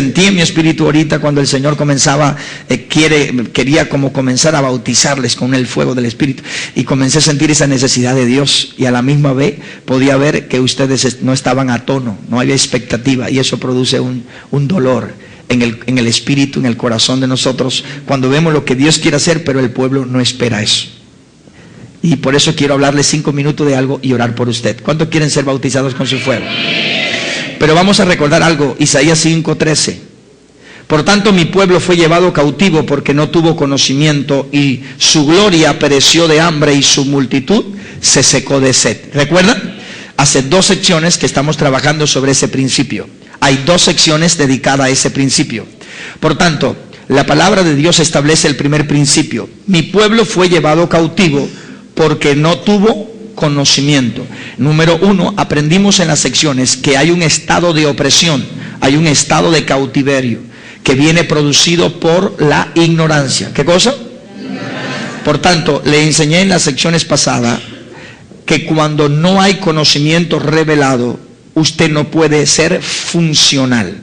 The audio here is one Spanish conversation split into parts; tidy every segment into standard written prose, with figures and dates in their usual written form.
sentí en mi espíritu ahorita cuando el Señor comenzaba, quería como comenzar a bautizarles con el fuego del Espíritu, y comencé a sentir esa necesidad de Dios, y a la misma vez podía ver que ustedes no estaban a tono, no había expectativa, y eso produce un dolor en el espíritu, en el corazón de nosotros, cuando vemos lo que Dios quiere hacer, pero el pueblo no espera eso. Y por eso quiero hablarles 5 minutos de algo y orar por usted. ¿Cuántos quieren ser bautizados con su fuego? Pero vamos a recordar algo, Isaías 5:13. Por tanto, mi pueblo fue llevado cautivo porque no tuvo conocimiento, y su gloria pereció de hambre y su multitud se secó de sed. ¿Recuerdan? Hace 2 secciones que estamos trabajando sobre ese principio. Hay 2 secciones dedicadas a ese principio. Por tanto, la palabra de Dios establece el primer principio. Mi pueblo fue llevado cautivo porque no tuvo conocimiento. Número 1, aprendimos en las secciones que hay un estado de opresión, hay un estado de cautiverio que viene producido por la ignorancia. ¿Qué cosa? Por tanto, le enseñé en las secciones pasadas que cuando no hay conocimiento revelado, usted no puede ser funcional.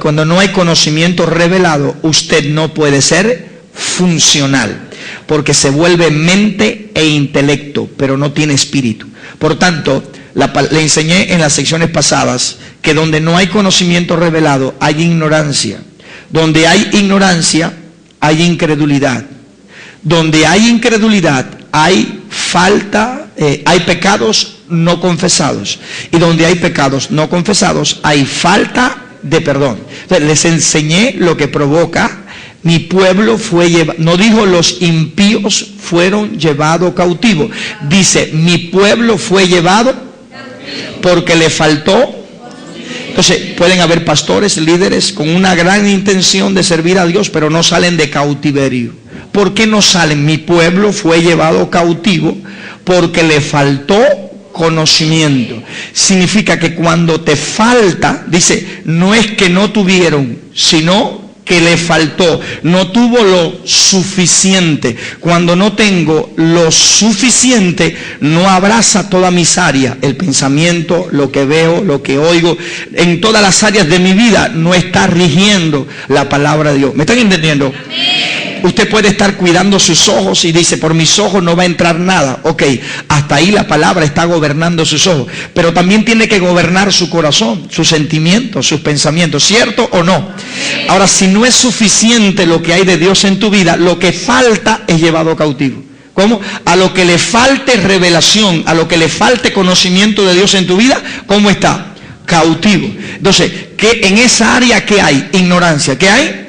Cuando no hay conocimiento revelado, usted no puede ser funcional, porque se vuelve mente e intelecto, pero no tiene espíritu. Por tanto, le enseñé en las secciones pasadas que donde no hay conocimiento revelado, hay ignorancia. Donde hay ignorancia, hay incredulidad. Donde hay incredulidad, hay falta, hay pecados no confesados. Y donde hay pecados no confesados, hay falta de perdón. Entonces, les enseñé lo que provoca. Mi pueblo fue llevado, no dijo los impíos fueron llevados cautivos, dice mi pueblo fue llevado porque le faltó. Entonces pueden haber pastores, líderes con una gran intención de servir a Dios, pero no salen de cautiverio. ¿Por qué no salen? Mi pueblo fue llevado cautivo porque le faltó conocimiento. Significa que cuando te falta, dice, no es que no tuvieron, sino que le faltó, no tuvo lo suficiente. Cuando no tengo lo suficiente, no abraza todas mis áreas, el pensamiento, lo que veo, lo que oigo, en todas las áreas de mi vida no está rigiendo la palabra de Dios. ¿Me están entendiendo? Amén. Usted puede estar cuidando sus ojos y dice, por mis ojos no va a entrar nada. Ok, hasta ahí la palabra está gobernando sus ojos, pero también tiene que gobernar su corazón, sus sentimientos, sus pensamientos, ¿cierto o no? Ahora, si no es suficiente lo que hay de Dios en tu vida, lo que falta es llevado cautivo. ¿Cómo? A lo que le falte revelación, a lo que le falte conocimiento de Dios en tu vida, ¿cómo está? Cautivo. Entonces, ¿qué en esa área qué hay? Ignorancia. ¿Qué hay?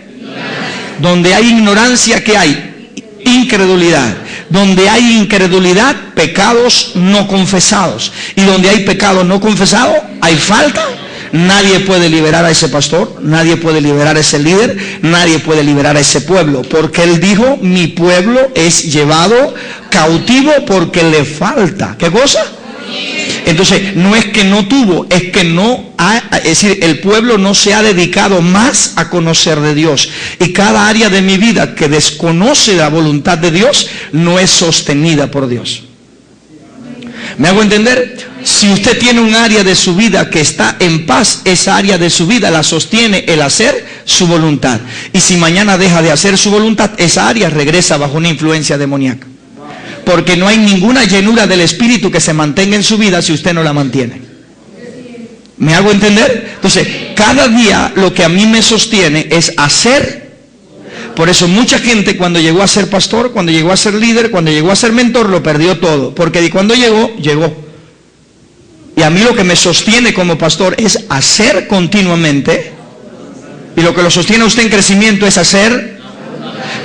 Donde hay ignorancia, ¿qué hay? Incredulidad. Donde hay incredulidad, pecados no confesados. Y donde hay pecados no confesados, hay falta. Nadie puede liberar a ese pastor, nadie puede liberar a ese líder, nadie puede liberar a ese pueblo. Porque él dijo, mi pueblo es llevado cautivo porque le falta. ¿Qué cosa? Entonces, no es que no tuvo, es que no ha, es decir, el pueblo no se ha dedicado más a conocer de Dios. Y cada área de mi vida que desconoce la voluntad de Dios, no es sostenida por Dios. ¿Me hago entender? Si usted tiene un área de su vida que está en paz, esa área de su vida la sostiene el hacer su voluntad. Y si mañana deja de hacer su voluntad, esa área regresa bajo una influencia demoníaca. Porque no hay ninguna llenura del Espíritu que se mantenga en su vida si usted no la mantiene. ¿Me hago entender? Entonces, cada día lo que a mí me sostiene es hacer. Por eso mucha gente cuando llegó a ser pastor, cuando llegó a ser líder, cuando llegó a ser mentor, lo perdió todo. Porque cuando llegó, llegó. Y a mí lo que me sostiene como pastor es hacer continuamente. Y lo que lo sostiene a usted en crecimiento es hacer.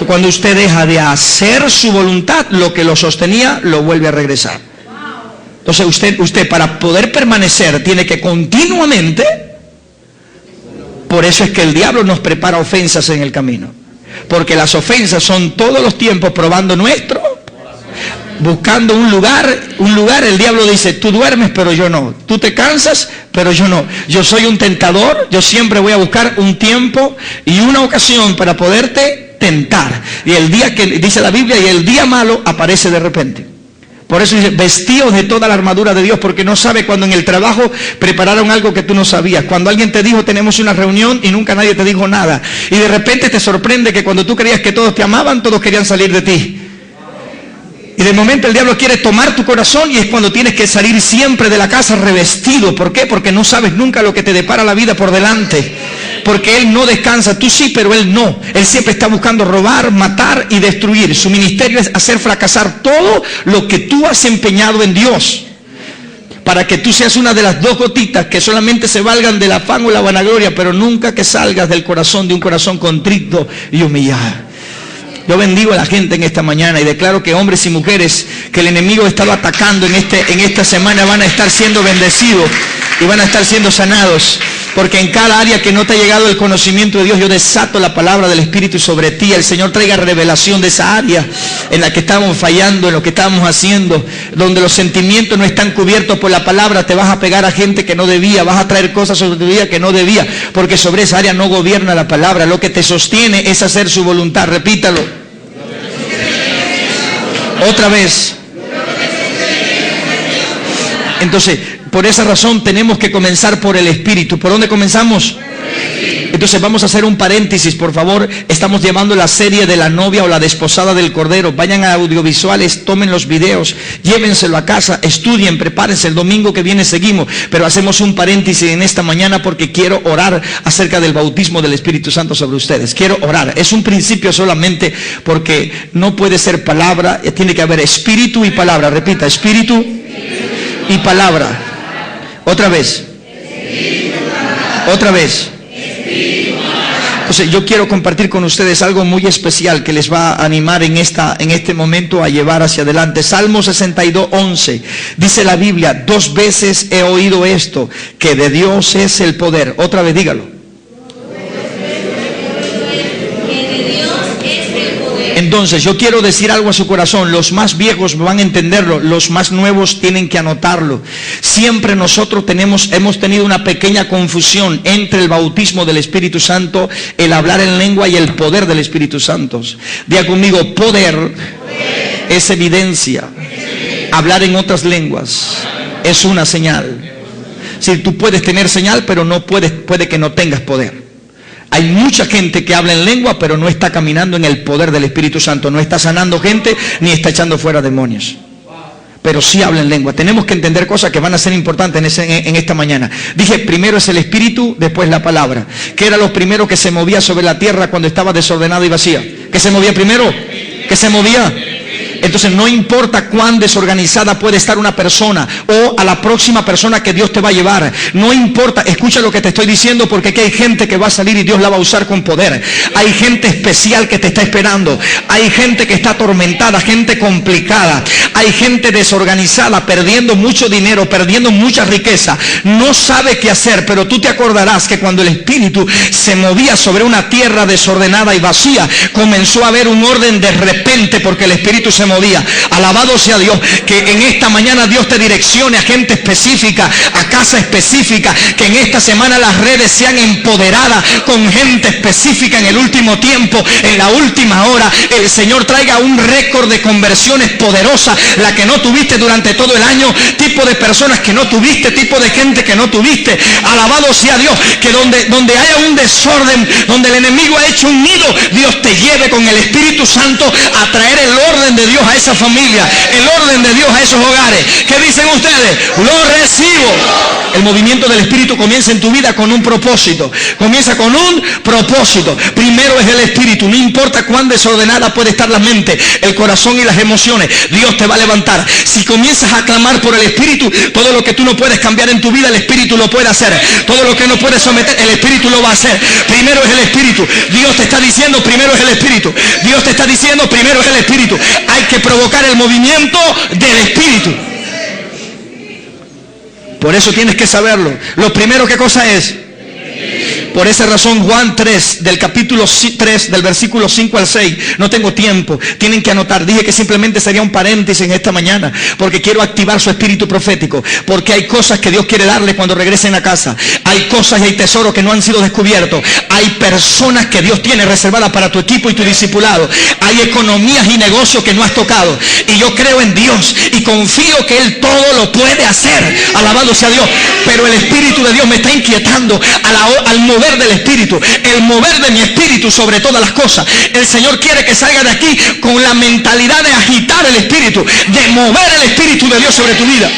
Cuando usted deja de hacer su voluntad, lo que lo sostenía lo vuelve a regresar. Entonces usted para poder permanecer tiene que continuamente. Por eso es que el diablo nos prepara ofensas en el camino, porque las ofensas son todos los tiempos probando nuestro, buscando un lugar. El diablo dice, tú duermes pero yo no, tú te cansas pero yo no, yo soy un tentador, yo siempre voy a buscar un tiempo y una ocasión para poderte tentar. Y el día que, dice la Biblia, y el día malo aparece de repente. Por eso dice, vestíos de toda la armadura de Dios, porque no sabe cuando en el trabajo prepararon algo que tú no sabías. Cuando alguien te dijo, tenemos una reunión y nunca nadie te dijo nada. Y de repente te sorprende que cuando tú creías que todos te amaban, todos querían salir de ti. Y de momento el diablo quiere tomar tu corazón y es cuando tienes que salir siempre de la casa revestido. ¿Por qué? Porque no sabes nunca lo que te depara la vida por delante. Porque él no descansa, tú sí, pero él no. Él siempre está buscando robar, matar y destruir. Su ministerio es hacer fracasar todo lo que tú has empeñado en Dios. Para que tú seas una de las 2 gotitas que solamente se valgan del afán o la vanagloria, pero nunca que salgas del corazón, de un corazón contrito y humillado. Yo bendigo a la gente en esta mañana y declaro que hombres y mujeres que el enemigo estaba atacando en esta semana van a estar siendo bendecidos y van a estar siendo sanados. Porque en cada área que no te ha llegado el conocimiento de Dios, yo desato la palabra del Espíritu sobre ti. El Señor traiga revelación de esa área en la que estamos fallando, en lo que estamos haciendo, donde los sentimientos no están cubiertos por la palabra. Te vas a pegar a gente que no debía, vas a traer cosas sobre tu vida que no debía, porque sobre esa área no gobierna la palabra. Lo que te sostiene es hacer su voluntad. Repítalo. Otra vez. Entonces, por esa razón tenemos que comenzar por el Espíritu. ¿Por dónde comenzamos? Entonces vamos a hacer un paréntesis, por favor. Estamos llevando la serie de la novia o la desposada del Cordero. Vayan a audiovisuales, tomen los videos, llévenselo a casa, estudien, prepárense. El domingo que viene seguimos. Pero hacemos un paréntesis en esta mañana porque quiero orar acerca del bautismo del Espíritu Santo sobre ustedes. Quiero orar. Es un principio solamente porque no puede ser palabra, tiene que haber espíritu y palabra. Repita, espíritu y palabra. Otra vez. Otra vez. Entonces yo quiero compartir con ustedes algo muy especial que les va a animar en este momento a llevar hacia adelante. Salmo 62:11 dice la Biblia: 2 veces he oído esto, que de Dios es el poder. Otra vez dígalo. Entonces yo quiero decir algo a su corazón. Los más viejos van a entenderlo, los más nuevos tienen que anotarlo. Siempre nosotros hemos tenido una pequeña confusión entre el bautismo del Espíritu Santo, el hablar en lengua y el poder del Espíritu Santo. Diga conmigo, poder es evidencia. Hablar en otras lenguas es una señal. Si tú puedes tener señal, pero puede que no tengas poder. Hay mucha gente que habla en lengua, pero no está caminando en el poder del Espíritu Santo. No está sanando gente, ni está echando fuera demonios. Pero sí habla en lengua. Tenemos que entender cosas que van a ser importantes en esta mañana. Dije, primero es el Espíritu, después la palabra. ¿Qué era lo primero que se movía sobre la tierra cuando estaba desordenada y vacía? ¿Qué se movía primero? ¿Qué se movía? Entonces no importa cuán desorganizada puede estar una persona o a la próxima persona que Dios te va a llevar. No importa, escucha lo que te estoy diciendo, porque aquí hay gente que va a salir y Dios la va a usar con poder. Hay gente especial que te está esperando. Hay gente que está atormentada, gente complicada. Hay gente desorganizada, perdiendo mucho dinero, perdiendo mucha riqueza. No sabe qué hacer, pero tú te acordarás que cuando el Espíritu se movía sobre una tierra desordenada y vacía, comenzó a haber un orden de repente porque el Espíritu se movía. Alabado sea Dios, que en esta mañana Dios te direccione a gente específica, a casa específica, que en esta semana las redes sean empoderadas con gente específica en el último tiempo, en la última hora. El Señor traiga un récord de conversiones poderosas, la que no tuviste durante todo el año, tipo de personas que no tuviste, tipo de gente que no tuviste. Alabado sea Dios, que donde haya un desorden, donde el enemigo ha hecho un nido, Dios te lleve con el Espíritu Santo a traer el orden de Dios a esa familia, el orden de Dios a esos hogares. ¿Qué dicen ustedes? Lo recibo. El movimiento del Espíritu comienza en tu vida con un propósito. Comienza con un propósito. Primero es el Espíritu. No importa cuán desordenada puede estar la mente, el corazón y las emociones, Dios te va a levantar. Si comienzas a clamar por el Espíritu, todo lo que tú no puedes cambiar en tu vida, el Espíritu lo puede hacer. Todo lo que no puedes someter, el Espíritu lo va a hacer. Primero es el Espíritu. Dios te está diciendo, primero es el Espíritu. Dios te está diciendo, primero es el Espíritu. Hay que provocar el movimiento del Espíritu. Por eso tienes que saberlo. Lo primero, ¿qué cosa es? Por esa razón Juan 3, del capítulo 3, del versículo 5 al 6, no tengo tiempo, tienen que anotar. Dije que simplemente sería un paréntesis en esta mañana, porque quiero activar su espíritu profético, porque hay cosas que Dios quiere darle cuando regresen a casa. Hay cosas y hay tesoros que no han sido descubiertos. Hay personas que Dios tiene reservadas para tu equipo y tu discipulado. Hay economías y negocios que no has tocado. Y yo creo en Dios y confío que Él todo lo puede hacer. Alabado sea Dios. Pero el Espíritu de Dios me está inquietando al mover del Espíritu. El mover de mi espíritu sobre todas las cosas. El Señor quiere que salga de aquí con la mentalidad de agitar el Espíritu, de mover el Espíritu de Dios sobre tu vida.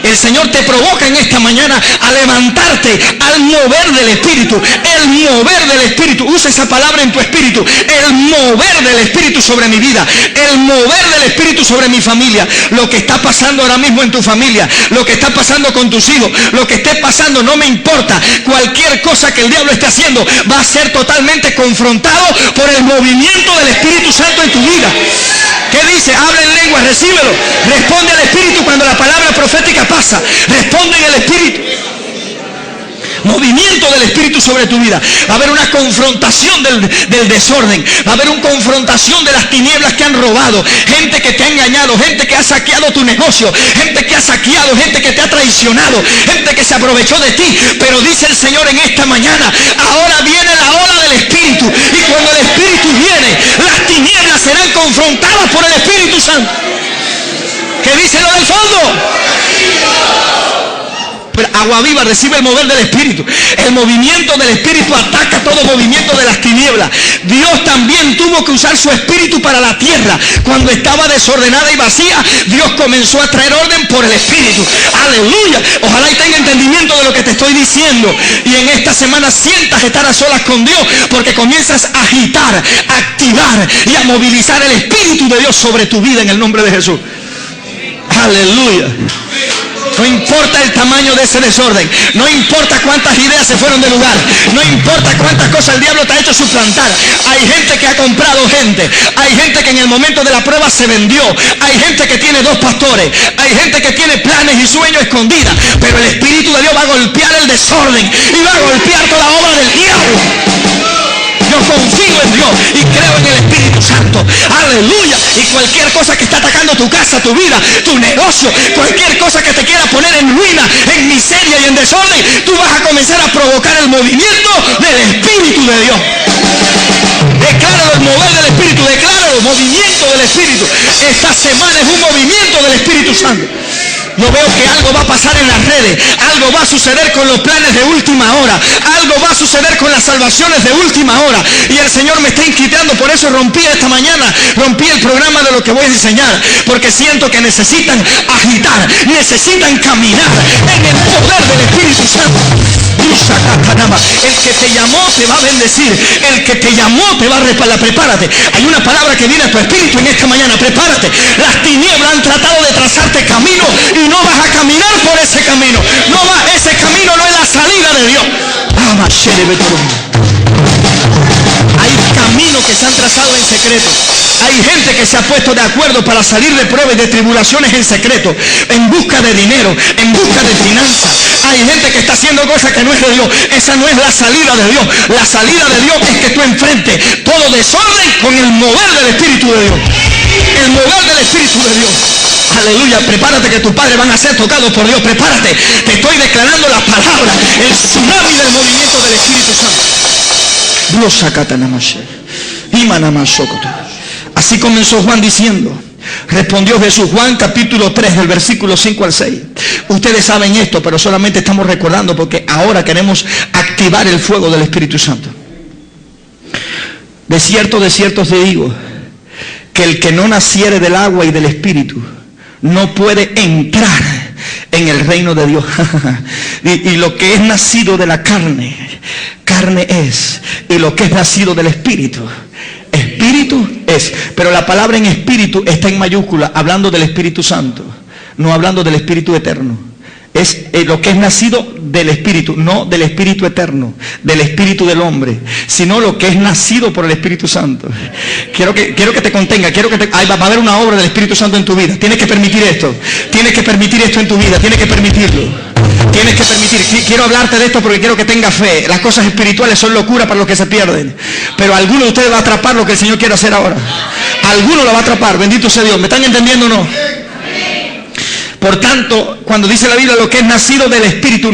El Señor te provoca en esta mañana a levantarte al mover del Espíritu. El mover del Espíritu. Usa esa palabra en tu espíritu. El mover del Espíritu sobre mi vida. El mover del Espíritu sobre mi familia. Lo que está pasando ahora mismo en tu familia. Lo que está pasando con tus hijos. Lo que esté pasando, no me importa. Cualquier cosa que el diablo esté haciendo va a ser totalmente confrontado por el movimiento del Espíritu Santo en tu vida. ¿Qué dice? Habla en lengua, recíbelo. Responde al Espíritu cuando la palabra profética pasa. Responde en el Espíritu. Movimiento del Espíritu sobre tu vida. Va a haber una confrontación del desorden. Va a haber una confrontación de las tinieblas que han robado. Gente que te ha engañado. Gente que ha saqueado tu negocio. Gente que ha saqueado. Gente que te ha traicionado. Gente que se aprovechó de ti. Pero dice el Señor en esta mañana, ahora viene la ola del Espíritu. Y cuando el Espíritu viene, las tinieblas serán confrontadas por el Espíritu Santo. ¿Qué dice lo del fondo? Pero agua viva recibe el mover del Espíritu. El movimiento del Espíritu ataca todo movimiento de las tinieblas. Dios también tuvo que usar su Espíritu para la tierra. Cuando estaba desordenada y vacía, Dios comenzó a traer orden por el Espíritu. Aleluya. Ojalá y tenga entendimiento de lo que te estoy diciendo. Y en esta semana sientas estar a solas con Dios, porque comienzas a agitar, a activar y a movilizar el Espíritu de Dios sobre tu vida en el nombre de Jesús. Aleluya. No importa el tamaño de ese desorden. No importa cuántas ideas se fueron del lugar. No importa cuántas cosas el diablo te ha hecho suplantar. Hay gente que ha comprado gente. Hay gente que en el momento de la prueba se vendió. Hay gente que tiene 2 pastores. Hay gente que tiene planes y sueños escondidas. Pero el Espíritu de Dios va a golpear el desorden y va a golpear toda obra del diablo. Yo confío en Dios y creo en el Espíritu Santo. Aleluya. Y cualquier cosa que está atacando tu casa, tu vida, tu negocio, cualquier cosa que te quiera poner en ruina, en miseria y en desorden, tú vas a comenzar a provocar el movimiento del Espíritu de Dios. Decláralo, el mover del Espíritu. Decláralo, movimiento del Espíritu. Esta semana es un movimiento del Espíritu Santo. Yo veo que algo va a pasar en las redes, algo va a suceder con los planes de última hora, algo va a suceder con las salvaciones de última hora. Y el Señor me está inquietando, por eso rompí esta mañana, rompí el programa de lo que voy a enseñar, porque siento que necesitan agitar, necesitan caminar en el poder del Espíritu Santo. El que te llamó te va a bendecir, el que te llamó te va a respaldar. Prepárate, hay una palabra que viene a tu espíritu en esta mañana. Prepárate. Las tinieblas han tratado de trazarte camino y no vas a caminar por ese camino. Ese camino no es la salida de Dios. Hay caminos que se han trazado en secreto. Hay gente que se ha puesto de acuerdo para salir de pruebas y de tribulaciones en secreto, en busca de dinero, en busca de finanzas. Hay gente que está haciendo cosas que no es de Dios. Esa no es la salida de Dios. La salida de Dios es que tú enfrentes todo desorden con el mover del Espíritu de Dios. El mover del Espíritu de Dios. Aleluya. Prepárate que tus padres van a ser tocados por Dios. Prepárate. Te estoy declarando la palabra. El tsunami del movimiento del Espíritu Santo. Así comenzó Juan diciendo. Respondió Jesús. Juan capítulo 3 del versículo 5 al 6. Ustedes saben esto, pero solamente estamos recordando porque ahora queremos activar el fuego del Espíritu Santo. De cierto te digo, que el que no naciere del agua y del Espíritu no puede entrar en el reino de Dios. y lo que es nacido de la carne, carne es. Y lo que es nacido del Espíritu, Espíritu es. Pero la palabra en espíritu está en mayúscula, hablando del Espíritu Santo, no hablando del Espíritu eterno. Es lo que es nacido del Espíritu, no del Espíritu eterno, del Espíritu del hombre, sino lo que es nacido por el Espíritu Santo. Quiero que te contenga, va a haber una obra del Espíritu Santo en tu vida. Tienes que permitir esto en tu vida, tienes que permitirlo. Tienes que permitir. Quiero hablarte de esto porque quiero que tengas fe. Las cosas espirituales son locura para los que se pierden. Pero alguno de ustedes va a atrapar lo que el Señor quiere hacer ahora. Alguno lo va a atrapar. Bendito sea Dios. ¿Me están entendiendo o no? Por tanto, cuando dice la Biblia lo que es nacido del Espíritu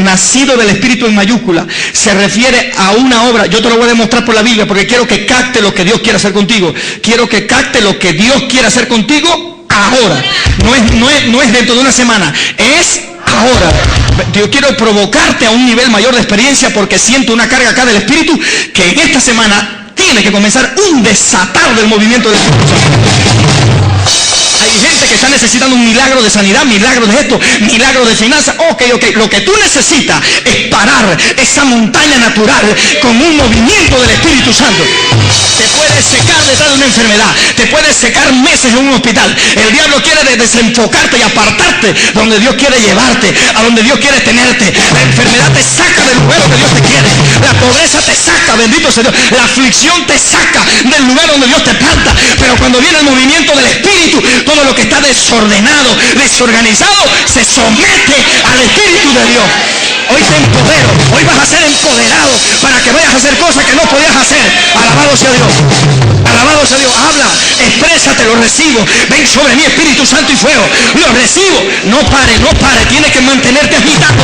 en mayúscula, se refiere a una obra. Yo te lo voy a demostrar por la Biblia porque quiero que capte lo que Dios quiere hacer contigo. Quiero que capte lo que Dios quiere hacer contigo ahora. No es dentro de una semana, es ahora. Yo quiero provocarte a un nivel mayor de experiencia porque siento una carga acá del Espíritu que en esta semana tiene que comenzar un desatar del movimiento del Espíritu Santo. Hay gente que está necesitando un milagro de sanidad, milagro de esto, milagro de finanzas. Ok. Lo que tú necesitas es parar esa montaña natural con un movimiento del Espíritu Santo. Te puedes secar detrás de una enfermedad, te puedes secar meses en un hospital. El diablo quiere desenfocarte y apartarte donde Dios quiere llevarte, a donde Dios quiere tenerte. La enfermedad te saca del lugar donde Dios te quiere. La pobreza te saca, bendito sea Dios. La aflicción te saca del lugar donde Dios te planta. Pero cuando viene el movimiento del Espíritu, todo lo que está desordenado, desorganizado, se somete al Espíritu de Dios. Hoy te empodero, hoy vas a ser empoderado para que vayas a hacer cosas que no podías hacer. Alabado sea Dios. Alabado sea Dios. Habla, exprésate, lo recibo. Ven sobre mí, Espíritu Santo y fuego. Lo recibo. No pare. Tienes que mantenerte agitado.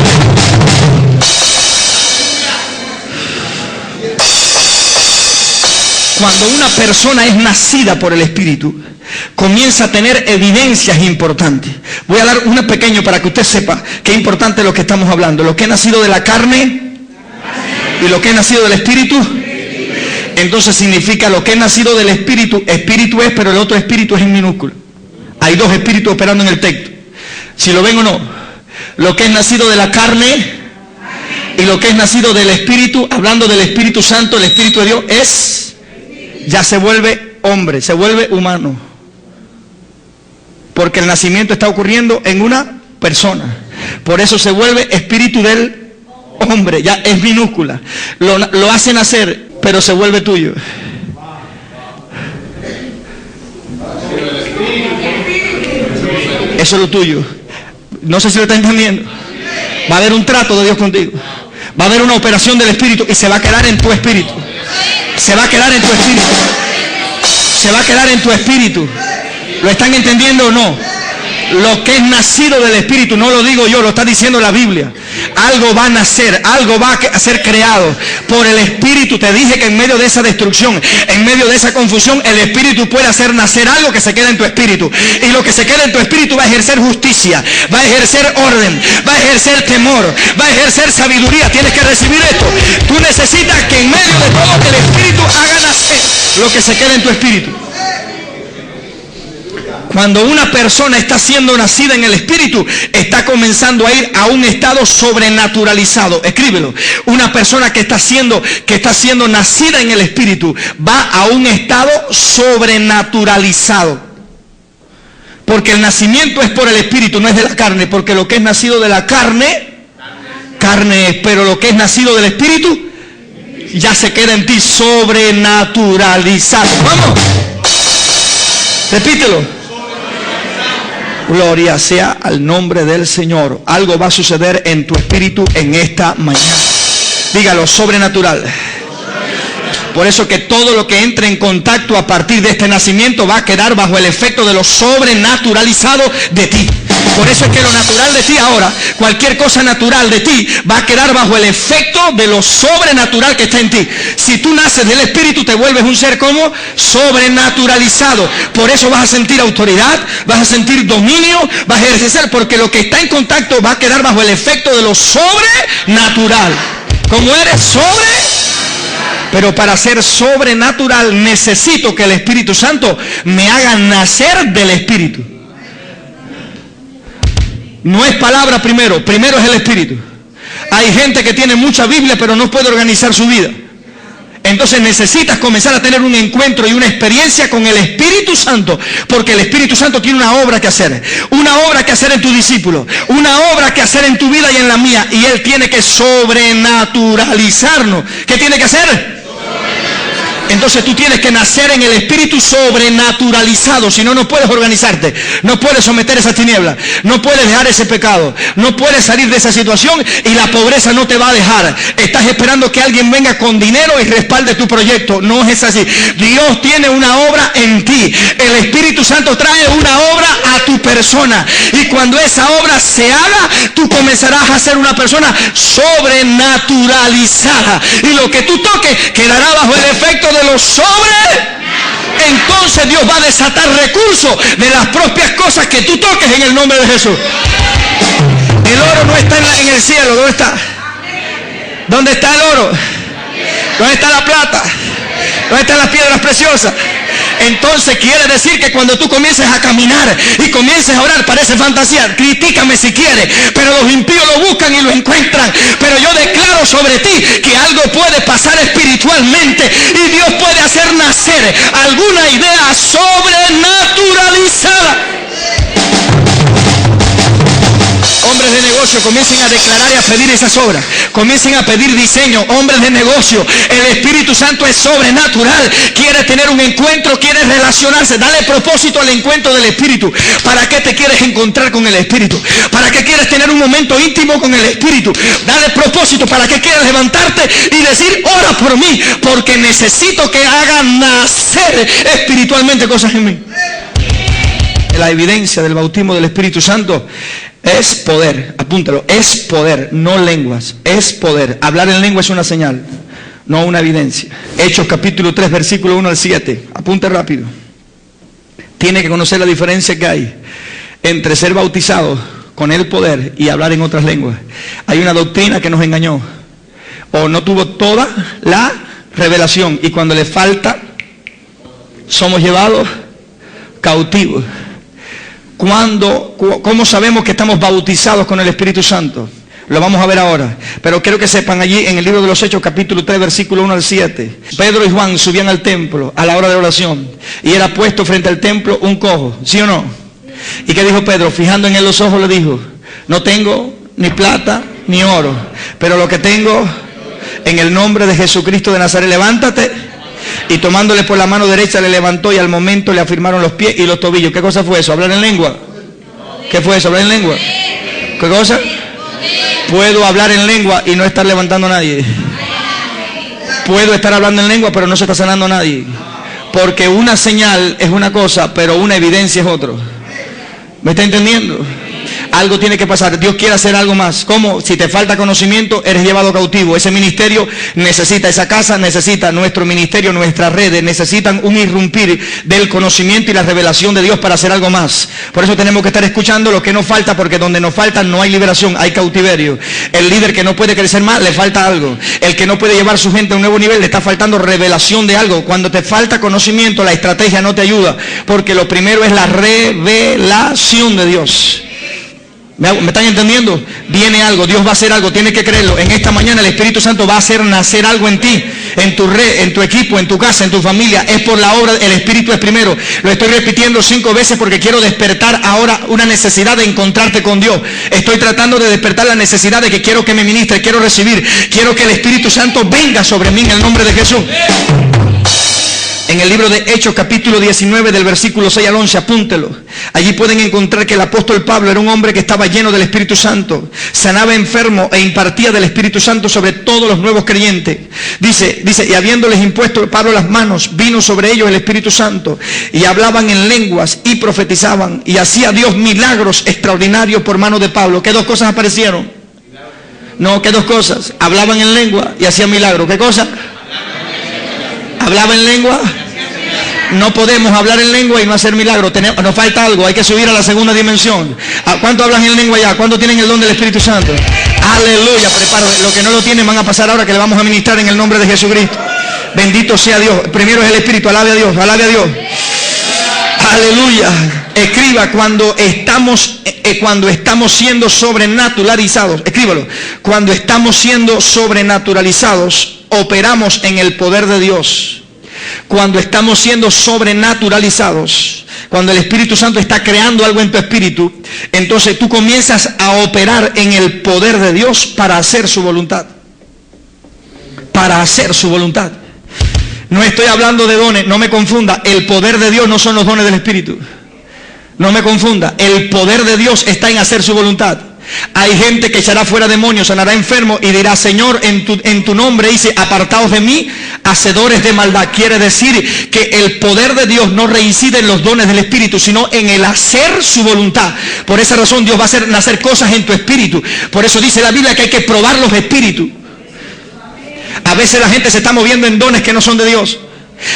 Cuando una persona es nacida por el Espíritu, comienza a tener evidencias importantes. Voy a dar una pequeña para que usted sepa qué importante es lo que estamos hablando. Lo que es nacido de la carne y lo que es nacido del Espíritu. Entonces significa lo que es nacido del Espíritu. Espíritu es, pero el otro espíritu es en minúscula. Hay dos espíritus operando en el texto. Si lo ven o no. Lo que es nacido de la carne y lo que es nacido del Espíritu, hablando del Espíritu Santo, el Espíritu de Dios, ya se vuelve hombre, se vuelve humano. Porque el nacimiento está ocurriendo en una persona. Por eso se vuelve espíritu del hombre, ya es minúscula. Lo hace nacer, pero se vuelve tuyo. Eso es lo tuyo. No sé si lo está entendiendo. Va a haber un trato de Dios contigo. Va a haber una operación del Espíritu y se va a quedar en tu espíritu. Se va a quedar en tu espíritu. Se va a quedar en tu espíritu. ¿Lo están entendiendo o no? Lo que es nacido del Espíritu, no lo digo yo, lo está diciendo la Biblia. Algo va a nacer, algo va a ser creado por el Espíritu. Te dije que en medio de esa destrucción, en medio de esa confusión, el Espíritu puede hacer nacer algo que se queda en tu espíritu. Y lo que se queda en tu espíritu va a ejercer justicia, va a ejercer orden, va a ejercer temor, va a ejercer sabiduría. Tienes que recibir esto. Tú necesitas que en medio de todo el Espíritu haga nacer lo que se queda en tu espíritu. Cuando una persona está siendo nacida en el Espíritu, está comenzando a ir a un estado sobrenaturalizado. Escríbelo. Una persona que está siendo nacida en el Espíritu va a un estado sobrenaturalizado. Porque el nacimiento es por el Espíritu, no es de la carne. Porque lo que es nacido de la carne, carne es. Pero lo que es nacido del Espíritu, ya se queda en ti sobrenaturalizado. Vamos. Repítelo. Gloria sea al nombre del Señor. Algo va a suceder en tu espíritu en esta mañana. Dígalo, sobrenatural. Por eso que todo lo que entre en contacto a partir de este nacimiento va a quedar bajo el efecto de lo sobrenaturalizado de ti. Por eso es que lo natural de ti ahora, cualquier cosa natural de ti, va a quedar bajo el efecto de lo sobrenatural que está en ti. Si tú naces del Espíritu, te vuelves un ser como sobrenaturalizado. Por eso vas a sentir autoridad, vas a sentir dominio, vas a ejercer, porque lo que está en contacto va a quedar bajo el efecto de lo sobrenatural. Como eres pero para ser sobrenatural necesito que el Espíritu Santo me haga nacer del Espíritu. No es palabra primero es el Espíritu. Hay gente que tiene mucha Biblia pero no puede organizar su vida. Entonces necesitas comenzar a tener un encuentro y una experiencia con el Espíritu Santo, porque el Espíritu Santo tiene una obra que hacer, una obra que hacer en tu discípulo, una obra que hacer en tu vida y en la mía, y Él tiene que sobrenaturalizarnos. ¿Qué tiene que hacer? Entonces tú tienes que nacer en el espíritu sobrenaturalizado, si no, no puedes organizarte, no puedes someter esa tiniebla, no puedes dejar ese pecado, no puedes salir de esa situación y la pobreza no te va a dejar. Estás esperando que alguien venga con dinero y respalde tu proyecto. No es así. Dios tiene una obra en ti. El Espíritu Santo trae una obra a tu persona y cuando esa obra se haga, tú comenzarás a ser una persona sobrenaturalizada y lo que tú toques quedará bajo el efecto de lo sobre. Entonces Dios va a desatar recursos de las propias cosas que tú toques en el nombre de Jesús. El oro no está en el cielo. ¿Dónde está? ¿Dónde está el oro? ¿Dónde está la plata? ¿Dónde están las piedras preciosas? Entonces quiere decir que cuando tú comiences a caminar y comiences a orar, parece fantasía, critícame si quieres, pero los impíos lo buscan y lo encuentran. Pero yo declaro sobre ti que algo puede pasar espiritualmente y Dios puede hacer nacer alguna idea sobrenaturalizada. Hombres de negocio, comiencen a declarar y a pedir esas obras. Comiencen a pedir diseño. Hombres de negocio, el Espíritu Santo es sobrenatural. Quiere tener un encuentro, quiere relacionarse. Dale propósito al encuentro del Espíritu. ¿Para qué te quieres encontrar con el Espíritu? ¿Para qué quieres tener un momento íntimo con el Espíritu? Dale propósito. ¿Para qué quieres levantarte y decir, ora por mí? Porque necesito que hagan nacer espiritualmente cosas en mí. La evidencia del bautismo del Espíritu Santo es poder, apúntalo, es poder, no lenguas, es poder. Hablar en lengua es una señal, no una evidencia. Hechos capítulo 3, versículo 1 al 7, apunte rápido. Tiene que conocer la diferencia que hay entre ser bautizado con el poder y hablar en otras lenguas. Hay una doctrina que nos engañó, o no tuvo toda la revelación, y cuando le falta, somos llevados cautivos. ¿Cómo sabemos que estamos bautizados con el Espíritu Santo? Lo vamos a ver ahora. Pero quiero que sepan allí en el libro de los Hechos, capítulo 3, versículo 1 al 7. Pedro y Juan subían al templo a la hora de oración. Y era puesto frente al templo un cojo, ¿sí o no? ¿Y qué dijo Pedro? Fijando en él los ojos le dijo, no tengo ni plata ni oro, pero lo que tengo, en el nombre de Jesucristo de Nazaret, levántate. Y tomándole por la mano derecha le levantó y al momento le afirmaron los pies y los tobillos. ¿Qué cosa fue eso? ¿Hablar en lengua? ¿Qué fue eso? ¿Hablar en lengua? ¿Qué cosa? Puedo hablar en lengua y no estar levantando a nadie. Puedo estar hablando en lengua pero no se está sanando a nadie. Porque una señal es una cosa, pero una evidencia es otro. ¿Me está entendiendo? Algo tiene que pasar. Dios quiere hacer algo más. ¿Cómo? Si te falta conocimiento, eres llevado cautivo. Ese ministerio necesita, esa casa necesita, nuestro ministerio, nuestras redes necesitan un irrumpir del conocimiento y la revelación de Dios para hacer algo más. Por eso tenemos que estar escuchando lo que nos falta, porque donde nos falta no hay liberación, hay cautiverio. El líder que no puede crecer más, le falta algo. El que no puede llevar su gente a un nuevo nivel, le está faltando revelación de algo. Cuando te falta conocimiento, la estrategia no te ayuda, porque lo primero es la revelación de Dios. ¿Me están entendiendo? Viene algo, Dios va a hacer algo, tienes que creerlo. En esta mañana el Espíritu Santo va a hacer nacer algo en ti, en tu red, en tu equipo, en tu casa, en tu familia. Es por la obra, el Espíritu es primero. Lo estoy repitiendo 5 veces porque quiero despertar ahora una necesidad de encontrarte con Dios. Estoy tratando de despertar la necesidad de que quiero que me ministre, quiero recibir, quiero que el Espíritu Santo venga sobre mí en el nombre de Jesús. En el libro de Hechos, capítulo 19, del versículo 6 al 11, apúntelo. Allí pueden encontrar que el apóstol Pablo era un hombre que estaba lleno del Espíritu Santo. Sanaba enfermos e impartía del Espíritu Santo sobre todos los nuevos creyentes. Dice, y habiéndoles impuesto Pablo las manos, vino sobre ellos el Espíritu Santo. Y hablaban en lenguas y profetizaban. Y hacía Dios milagros extraordinarios por mano de Pablo. ¿Qué dos cosas aparecieron? No, ¿qué dos cosas? Hablaban en lengua y hacían milagros. ¿Qué cosa? Hablaba en lengua. No podemos hablar en lengua y no hacer milagros. Nos falta algo, hay que subir a la segunda dimensión. ¿Cuánto hablan en lengua ya? ¿Cuánto tienen el don del Espíritu Santo? Aleluya, prepárate. Los que no lo tienen van a pasar ahora, que le vamos a ministrar en el nombre de Jesucristo. Bendito sea Dios. Primero es el Espíritu, alabe a Dios, alabe a Dios. Aleluya. Escriba, cuando estamos siendo sobrenaturalizados, escríbalo, cuando estamos siendo sobrenaturalizados, operamos en el poder de Dios. Cuando estamos siendo sobrenaturalizados, cuando el Espíritu Santo está creando algo en tu espíritu, entonces tú comienzas a operar en el poder de Dios para hacer su voluntad. Para hacer su voluntad. No estoy hablando de dones, no me confunda. El poder de Dios no son los dones del Espíritu. No me confunda. El poder de Dios está en hacer su voluntad. Hay gente que echará fuera demonios, sanará enfermos y dirá: Señor, en tu nombre hice, apartaos de mí, hacedores de maldad. Quiere decir que el poder de Dios no reincide en los dones del Espíritu, sino en el hacer su voluntad. Por esa razón Dios va a hacer nacer cosas en tu espíritu. Por eso dice la Biblia que hay que probar los espíritus. A veces la gente se está moviendo en dones que no son de Dios.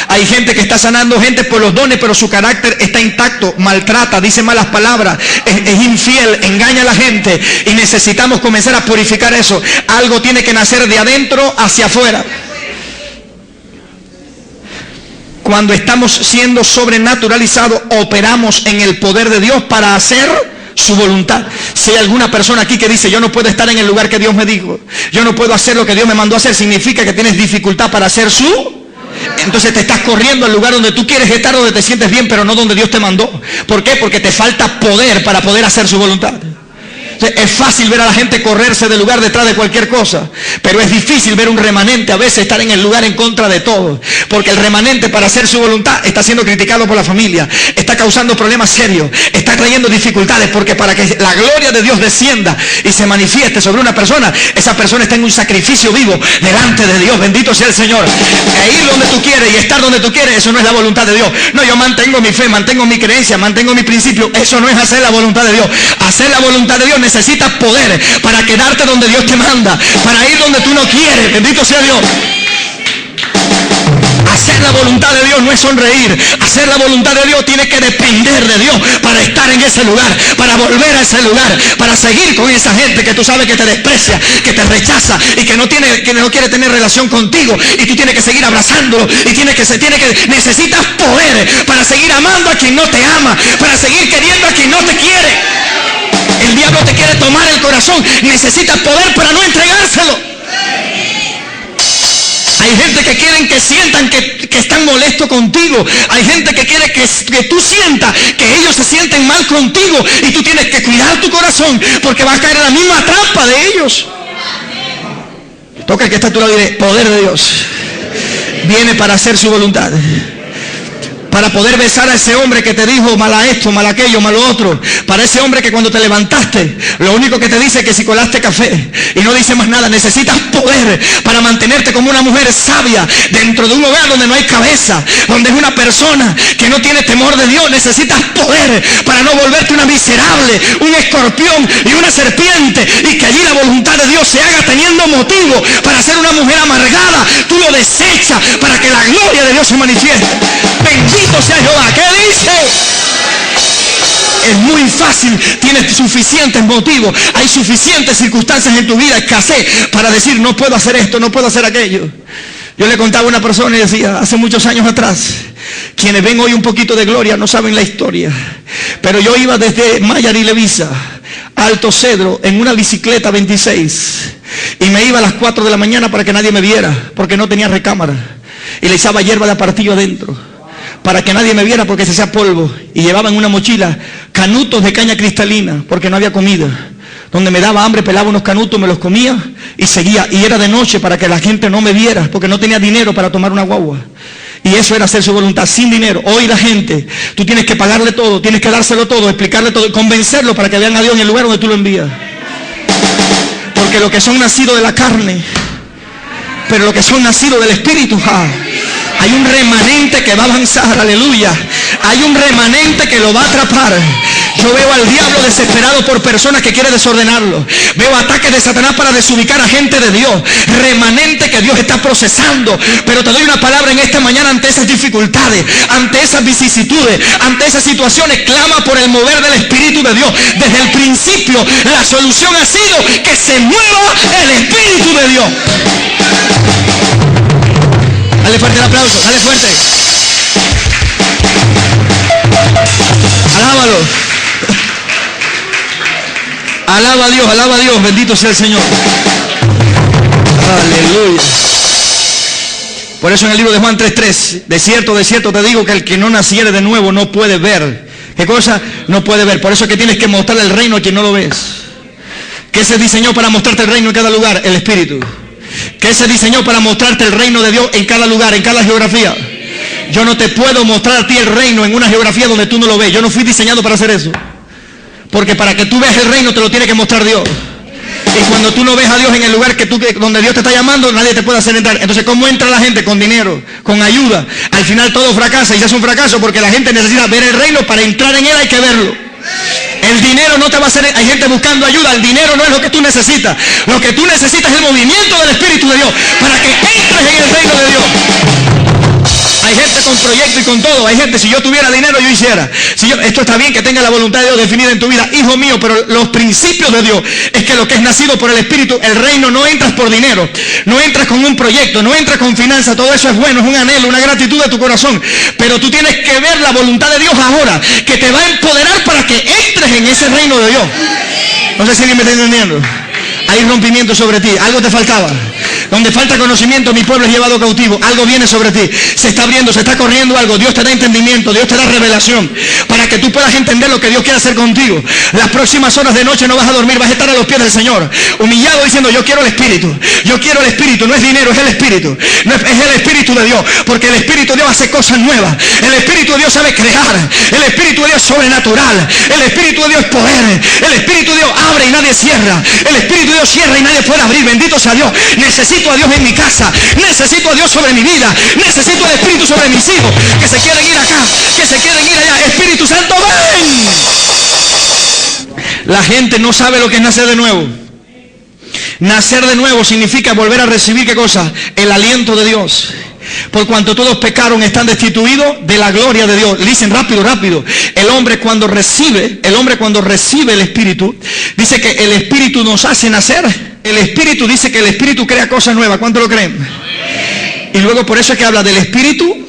Hay gente que está sanando gente por los dones, pero su carácter está intacto, maltrata, dice malas palabras, es infiel, engaña a la gente, y necesitamos comenzar a purificar eso. Algo tiene que nacer de adentro hacia afuera. Cuando estamos siendo sobrenaturalizados, operamos en el poder de Dios para hacer su voluntad. Si hay alguna persona aquí que dice: yo no puedo estar en el lugar que Dios me dijo, yo no puedo hacer lo que Dios me mandó a hacer, significa que tienes dificultad para hacer su... Entonces te estás corriendo al lugar donde tú quieres estar, donde te sientes bien, pero no donde Dios te mandó. ¿Por qué? Porque te falta poder para poder hacer su voluntad. Es fácil ver a la gente correrse del lugar detrás de cualquier cosa, pero es difícil ver un remanente a veces estar en el lugar en contra de todo, porque el remanente, para hacer su voluntad, está siendo criticado por la familia, está causando problemas serios, está trayendo dificultades, porque para que la gloria de Dios descienda y se manifieste sobre una persona, esa persona está en un sacrificio vivo delante de Dios. Bendito sea el Señor. E ir donde tú quieres y estar donde tú quieres, eso no es la voluntad de Dios. No, yo mantengo mi fe, mantengo mi creencia, mantengo mi principio. Eso no es hacer la voluntad de Dios. Hacer la voluntad de Dios necesitas poder para quedarte donde Dios te manda, para ir donde tú no quieres. Bendito sea Dios. Hacer la voluntad de Dios no es sonreír. Hacer la voluntad de Dios tiene que depender de Dios para estar en ese lugar, para volver a ese lugar, para seguir con esa gente que tú sabes que te desprecia, que te rechaza y que no quiere tener relación contigo, y tú tienes que seguir abrazándolo, y necesitas poder para seguir amando a quien no te ama, para seguir queriendo a quien no te quiere. El diablo te quiere tomar el corazón, necesitas poder para no entregárselo. Hay gente que quieren que sientan que están molestos contigo. Hay gente que quiere que tú sientas que ellos se sienten mal contigo, y tú tienes que cuidar tu corazón, porque vas a caer en la misma trampa de ellos. Toca el que está a tu lado y dile: poder de Dios viene para hacer su voluntad. Para poder besar a ese hombre que te dijo mala esto, mala aquello, malo otro. Para ese hombre que cuando te levantaste, lo único que te dice es que si colaste café y no dice más nada. Necesitas poder para mantenerte como una mujer sabia dentro de un hogar donde no hay cabeza, donde es una persona que no tiene temor de Dios. Necesitas poder para no volverte una miserable, un escorpión y una serpiente, y que allí la voluntad de Dios se haga teniendo motivo para ser una mujer amargada. Tú lo desechas para que la gloria de Dios se manifieste. Bendito sea Jehová. ¿Qué dice? Es muy fácil, tienes suficientes motivos, hay suficientes circunstancias en tu vida, escasez, para decir: no puedo hacer esto, no puedo hacer aquello. Yo le contaba a una persona y decía, hace muchos años atrás, quienes ven hoy un poquito de gloria no saben la historia, pero yo iba desde Mayar y Levisa a Alto Cedro en una bicicleta 26, y me iba a las 4 de la mañana para que nadie me viera, porque no tenía recámara, y le echaba hierba de apartillo adentro para que nadie me viera, porque se hacía polvo, y llevaba en una mochila canutos de caña cristalina porque no había comida. Donde me daba hambre, pelaba unos canutos, me los comía y seguía, y era de noche para que la gente no me viera, porque no tenía dinero para tomar una guagua. Y eso era hacer su voluntad, sin dinero. Hoy la gente, tú tienes que pagarle todo, tienes que dárselo todo, explicarle todo, convencerlo para que vean a Dios en el lugar donde tú lo envías. Porque los que son nacidos de la carne, pero los que son nacidos del Espíritu, hay un remanente que va a avanzar, aleluya. Hay un remanente que lo va a atrapar. Yo veo al diablo desesperado por personas que quiere desordenarlo. Veo ataques de Satanás para desubicar a gente de Dios. Remanente que Dios está procesando. Pero te doy una palabra en esta mañana: ante esas dificultades, ante esas vicisitudes, ante esas situaciones, clama por el mover del Espíritu de Dios. Desde el principio la solución ha sido que se mueva el Espíritu de Dios. Dale fuerte el aplauso, dale fuerte. Alábalo. Alaba a Dios, bendito sea el Señor. Aleluya. Por eso en el libro de Juan 3:3, de cierto te digo que el que no naciere de nuevo no puede ver. ¿Qué cosa? No puede ver. Por eso es que tienes que mostrarle el reino a quien no lo ves. ¿Qué se diseñó para mostrarte el reino en cada lugar? El Espíritu. que se diseñó para mostrarte el reino de Dios en cada lugar, en cada geografía. Yo no te puedo mostrar a ti el reino en una geografía donde tú no lo ves. Yo no fui diseñado para hacer eso. Porque para que tú veas el reino te lo tiene que mostrar Dios. Y cuando tú no ves a Dios en el lugar donde Dios te está llamando, nadie te puede hacer entrar. Entonces, ¿cómo entra la gente? Con dinero, con ayuda. Al final todo fracasa y se hace un fracaso porque la gente necesita ver el reino. Para entrar en él hay que verlo. El dinero no te va a hacer. Hay gente buscando ayuda. El dinero no es lo que tú necesitas. Lo que tú necesitas es el movimiento del Espíritu de Dios para que entres en el reino de Dios. Hay gente con proyecto y con todo. Hay gente, si yo tuviera dinero, yo hiciera. Esto está bien que tenga la voluntad de Dios definida en tu vida, hijo mío, pero los principios de Dios es que lo que es nacido por el Espíritu, el reino, no entras por dinero, no entras con un proyecto, no entras con finanzas, todo eso es bueno, es un anhelo, una gratitud de tu corazón. Pero tú tienes que ver la voluntad de Dios ahora, que te va a empoderar para que entres en ese reino de Dios. No sé si alguien me está entendiendo. Hay rompimiento sobre ti, algo te faltaba. Donde falta conocimiento, mi pueblo es llevado cautivo. Algo viene sobre ti, se está abriendo, se está corriendo algo. Dios te da entendimiento, Dios te da revelación para que tú puedas entender lo que Dios quiere hacer contigo. Las próximas horas de noche no vas a dormir, vas a estar a los pies del Señor, humillado, diciendo: yo quiero el Espíritu, yo quiero el Espíritu. No es dinero, es el Espíritu, no es el Espíritu de Dios, porque el Espíritu de Dios hace cosas nuevas. El Espíritu de Dios sabe crear, el Espíritu de Dios es sobrenatural, el Espíritu de Dios es poder, el Espíritu de Dios abre y nadie cierra, el Espíritu de Dios cierra y nadie puede abrir. Bendito sea Dios. Necesito a Dios en mi casa, necesito a Dios sobre mi vida, necesito el Espíritu sobre mis hijos que se quieren ir acá, que se quieren ir allá. Espíritu Santo, ven. La gente no sabe lo que es nacer de nuevo. Nacer de nuevo significa volver a recibir, ¿qué cosa? El aliento de Dios. Por cuanto todos pecaron, están destituidos de la gloria de Dios. Dicen rápido. El hombre cuando recibe el Espíritu, dice que el Espíritu nos hace nacer. El Espíritu dice que el Espíritu crea cosas nuevas. ¿Cuánto lo creen? Y luego por eso es que habla del Espíritu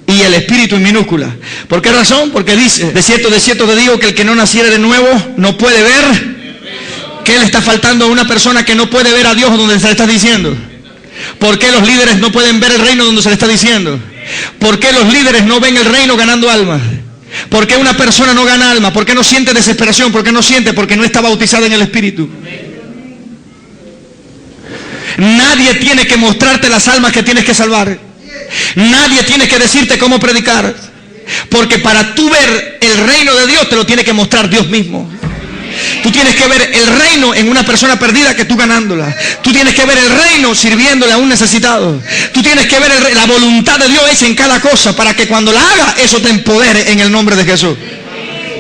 y el Espíritu en minúscula. ¿Por qué razón? Porque dice: de cierto te digo que el que no naciere de nuevo no puede ver. ¿Qué le está faltando a una persona que no puede ver a Dios donde se le está diciendo? ¿Por qué los líderes no pueden ver el reino donde se le está diciendo? ¿Por qué los líderes no ven el reino ganando almas? ¿Por qué una persona no gana alma? ¿Por qué no siente desesperación? ¿Por qué no siente? Porque no está bautizada en el Espíritu. Nadie tiene que mostrarte las almas que tienes que salvar. Nadie tiene que decirte cómo predicar. Porque para tú ver el reino de Dios te lo tiene que mostrar Dios mismo. Tú tienes que ver el reino en una persona perdida que tú ganándola. Tú tienes que ver el reino sirviéndole a un necesitado. Tú tienes que ver la voluntad de Dios hecha en cada cosa para que cuando la haga, eso te empodere en el nombre de Jesús.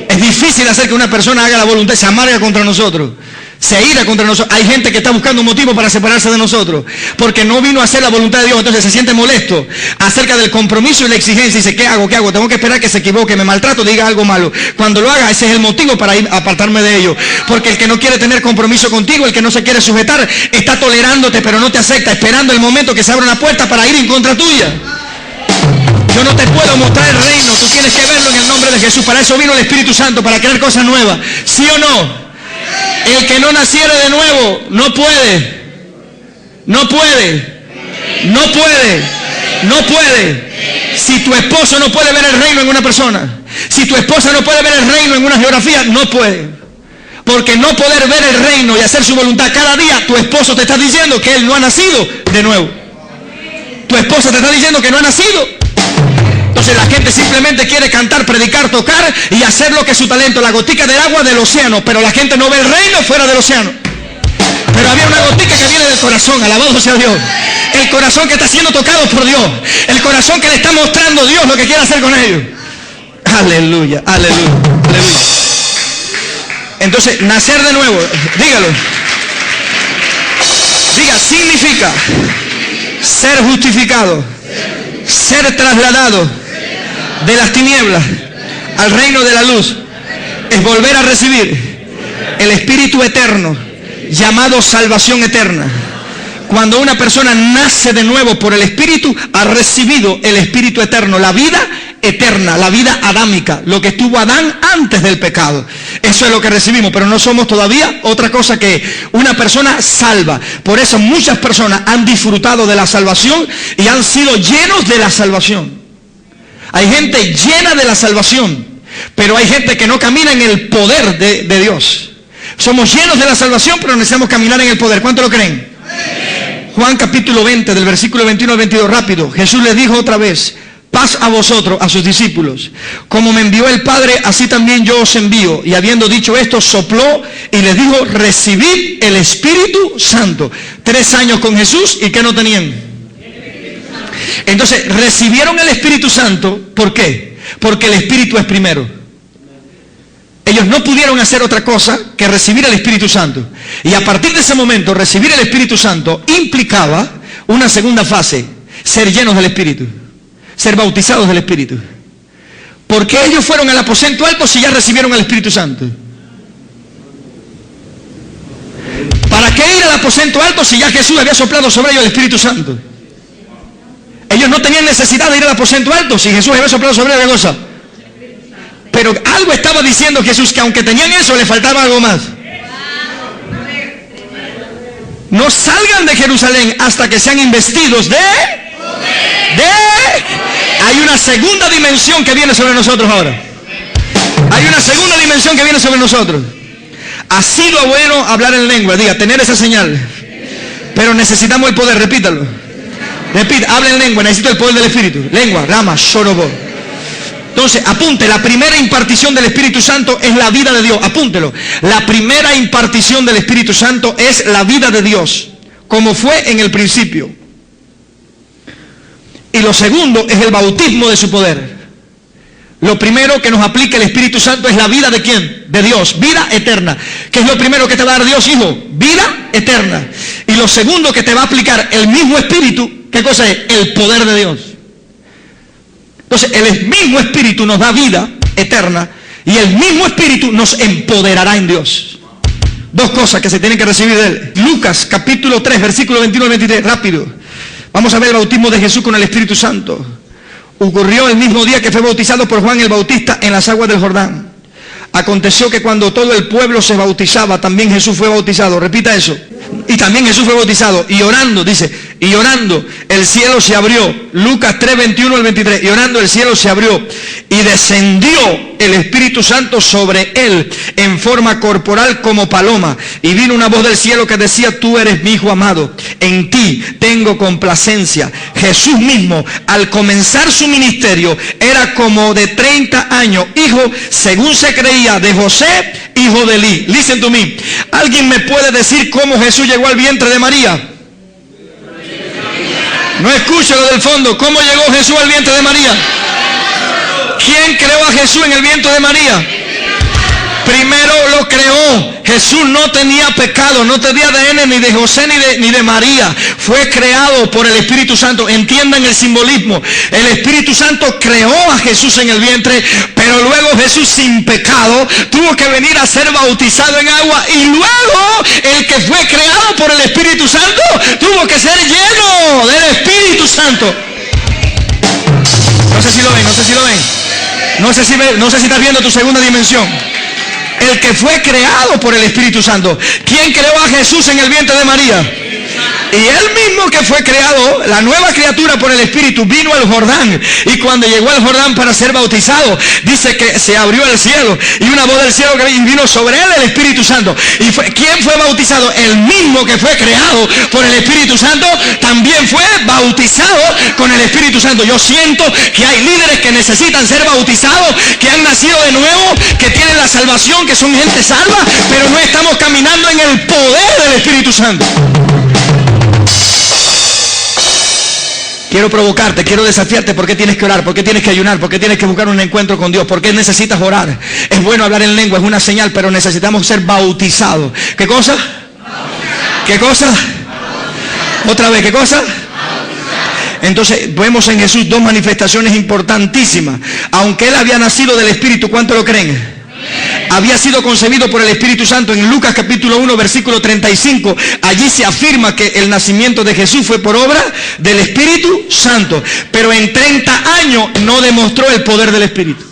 Es difícil hacer que una persona haga la voluntad y se amarga contra nosotros, se ira contra nosotros. Hay gente que está buscando un motivo para separarse de nosotros porque no vino a hacer la voluntad de Dios. Entonces se siente molesto acerca del compromiso y la exigencia y dice: ¿qué hago? Tengo que esperar que se equivoque, me maltrato, diga algo malo. Cuando lo haga, ese es el motivo para ir a apartarme de ellos. Porque el que no quiere tener compromiso contigo, el que no se quiere sujetar, está tolerándote pero no te acepta, esperando el momento que se abra una puerta para ir en contra tuya. Yo no te puedo mostrar el reino, tú tienes que verlo en el nombre de Jesús. Para eso vino el Espíritu Santo, para crear cosas nuevas. ¿Sí o no? El que no naciere de nuevo no puede. Si tu esposo no puede ver el reino en una persona, si tu esposa no puede ver el reino en una geografía, no puede. Porque no poder ver el reino y hacer su voluntad cada día, tu esposo te está diciendo que él no ha nacido de nuevo. Tu esposa te está diciendo que no ha nacido. Entonces la gente simplemente quiere cantar, predicar, tocar y hacer lo que es su talento, la gotica del agua del océano, pero la gente no ve el reino fuera del océano. Pero había una gotica que viene del corazón, alabado sea Dios. El corazón que está siendo tocado por Dios, el corazón que le está mostrando Dios lo que quiere hacer con ellos. Aleluya, aleluya, aleluya. Entonces, nacer de nuevo, dígalo. Diga, significa ser justificado, ser trasladado de las tinieblas al reino de la luz. Es volver a recibir el Espíritu eterno, llamado salvación eterna. Cuando una persona nace de nuevo por el Espíritu, ha recibido el Espíritu eterno, la vida eterna, la vida adámica, lo que estuvo Adán antes del pecado. Eso es lo que recibimos, pero no somos todavía otra cosa que una persona salva. Por eso muchas personas han disfrutado de la salvación y han sido llenos de la salvación. Hay gente llena de la salvación, pero hay gente que no camina en el poder de Dios. Somos llenos de la salvación, pero necesitamos caminar en el poder. ¿Cuánto lo creen? Juan capítulo 20, del versículo 21 al 22, rápido. Jesús les dijo otra vez: paz a vosotros, a sus discípulos. Como me envió el Padre, así también yo os envío. Y habiendo dicho esto, sopló y les dijo: recibid el Espíritu Santo. 3 años con Jesús, ¿y qué no tenían? Entonces, recibieron el Espíritu Santo. ¿Por qué? Porque el Espíritu es primero. Ellos no pudieron hacer otra cosa que recibir el Espíritu Santo. Y a partir de ese momento, recibir el Espíritu Santo implicaba una segunda fase: ser llenos del Espíritu, ser bautizados del Espíritu. ¿Por qué ellos fueron al aposento alto si ya recibieron el Espíritu Santo? ¿Para qué ir al aposento alto si ya Jesús había soplado sobre ellos el Espíritu Santo? Ellos no tenían necesidad de ir al aposento alto si Jesús había soplado sobre ellos. ¿Qué cosa? Pero algo estaba diciendo Jesús, que aunque tenían eso, le faltaba algo más. No salgan de Jerusalén hasta que sean investidos de... Hay una segunda dimensión que viene sobre nosotros ahora. Hay una segunda dimensión que viene sobre nosotros. Ha sido bueno hablar en lengua, diga, tener esa señal. Pero necesitamos el poder, repítalo. Repita, habla en lengua, necesito el poder del Espíritu. Lengua, rama, shorobo. Entonces, apunte, la primera impartición del Espíritu Santo es la vida de Dios. Apúntelo. La primera impartición del Espíritu Santo es la vida de Dios, como fue en el principio. Y lo segundo es el bautismo de su poder. Lo primero que nos aplica el Espíritu Santo es la vida de ¿quién? De Dios, vida eterna. ¿Qué es lo primero que te va a dar Dios, hijo? Vida eterna. Y lo segundo que te va a aplicar el mismo Espíritu, ¿qué cosa es? El poder de Dios. Entonces, el mismo Espíritu nos da vida eterna y el mismo Espíritu nos empoderará en Dios. 2 cosas que se tienen que recibir de él. Lucas capítulo 3, versículo 21 al 23, rápido. Vamos a ver el bautismo de Jesús con el Espíritu Santo. Ocurrió el mismo día que fue bautizado por Juan el Bautista en las aguas del Jordán. Aconteció que cuando todo el pueblo se bautizaba, también Jesús fue bautizado. Repita eso. Y también Jesús fue bautizado. Y orando, dice, y orando, el cielo se abrió. Lucas 3, 21 al 23. Y orando, el cielo se abrió. Y descendió el Espíritu Santo sobre él en forma corporal como paloma. Y vino una voz del cielo que decía: tú eres mi Hijo amado, en ti tengo complacencia. Jesús mismo, al comenzar su ministerio, era como de 30 años, hijo, según se creía, de José, hijo de Elí. Listen to me. ¿Alguien me puede decir cómo Jesús llegó al vientre de María? No escucho lo del fondo. ¿Cómo llegó Jesús al vientre de María? ¿Quién creó a Jesús en el vientre de María? Primero lo creó. Jesús no tenía pecado, no tenía ADN ni de José ni de María. Fue creado por el Espíritu Santo. Entiendan el simbolismo. El Espíritu Santo creó a Jesús en el vientre, pero luego Jesús, sin pecado, tuvo que venir a ser bautizado en agua, y luego el que fue creado por el Espíritu Santo tuvo que ser lleno del Espíritu Santo. No sé si lo ven, no sé si lo ven. No sé si estás viendo tu segunda dimensión. El que fue creado por el Espíritu Santo. ¿Quién creó a Jesús en el vientre de María? Y él mismo que fue creado, la nueva criatura por el Espíritu, vino al Jordán. Y cuando llegó al Jordán para ser bautizado, dice que se abrió el cielo y una voz del cielo que vino sobre él el Espíritu Santo. ¿Y quién fue bautizado? El mismo que fue creado por el Espíritu Santo también fue bautizado con el Espíritu Santo. Yo siento que hay líderes que necesitan ser bautizados, que han nacido de nuevo, que tienen la salvación, que son gente salva, pero no estamos caminando en el poder del Espíritu Santo. Quiero provocarte, quiero desafiarte. ¿Por qué tienes que orar? ¿Por qué tienes que ayunar? ¿Por qué tienes que buscar un encuentro con Dios? ¿Por qué necesitas orar? Es bueno hablar en lengua, es una señal, pero necesitamos ser bautizados. ¿Qué cosa? ¿Qué cosa? Otra vez, ¿qué cosa? Entonces vemos en Jesús 2 manifestaciones importantísimas. Aunque él había nacido del Espíritu, ¿cuánto lo creen? Había sido concebido por el Espíritu Santo. En Lucas capítulo 1 versículo 35, allí se afirma que el nacimiento de Jesús fue por obra del Espíritu Santo, pero en 30 años no demostró el poder del Espíritu.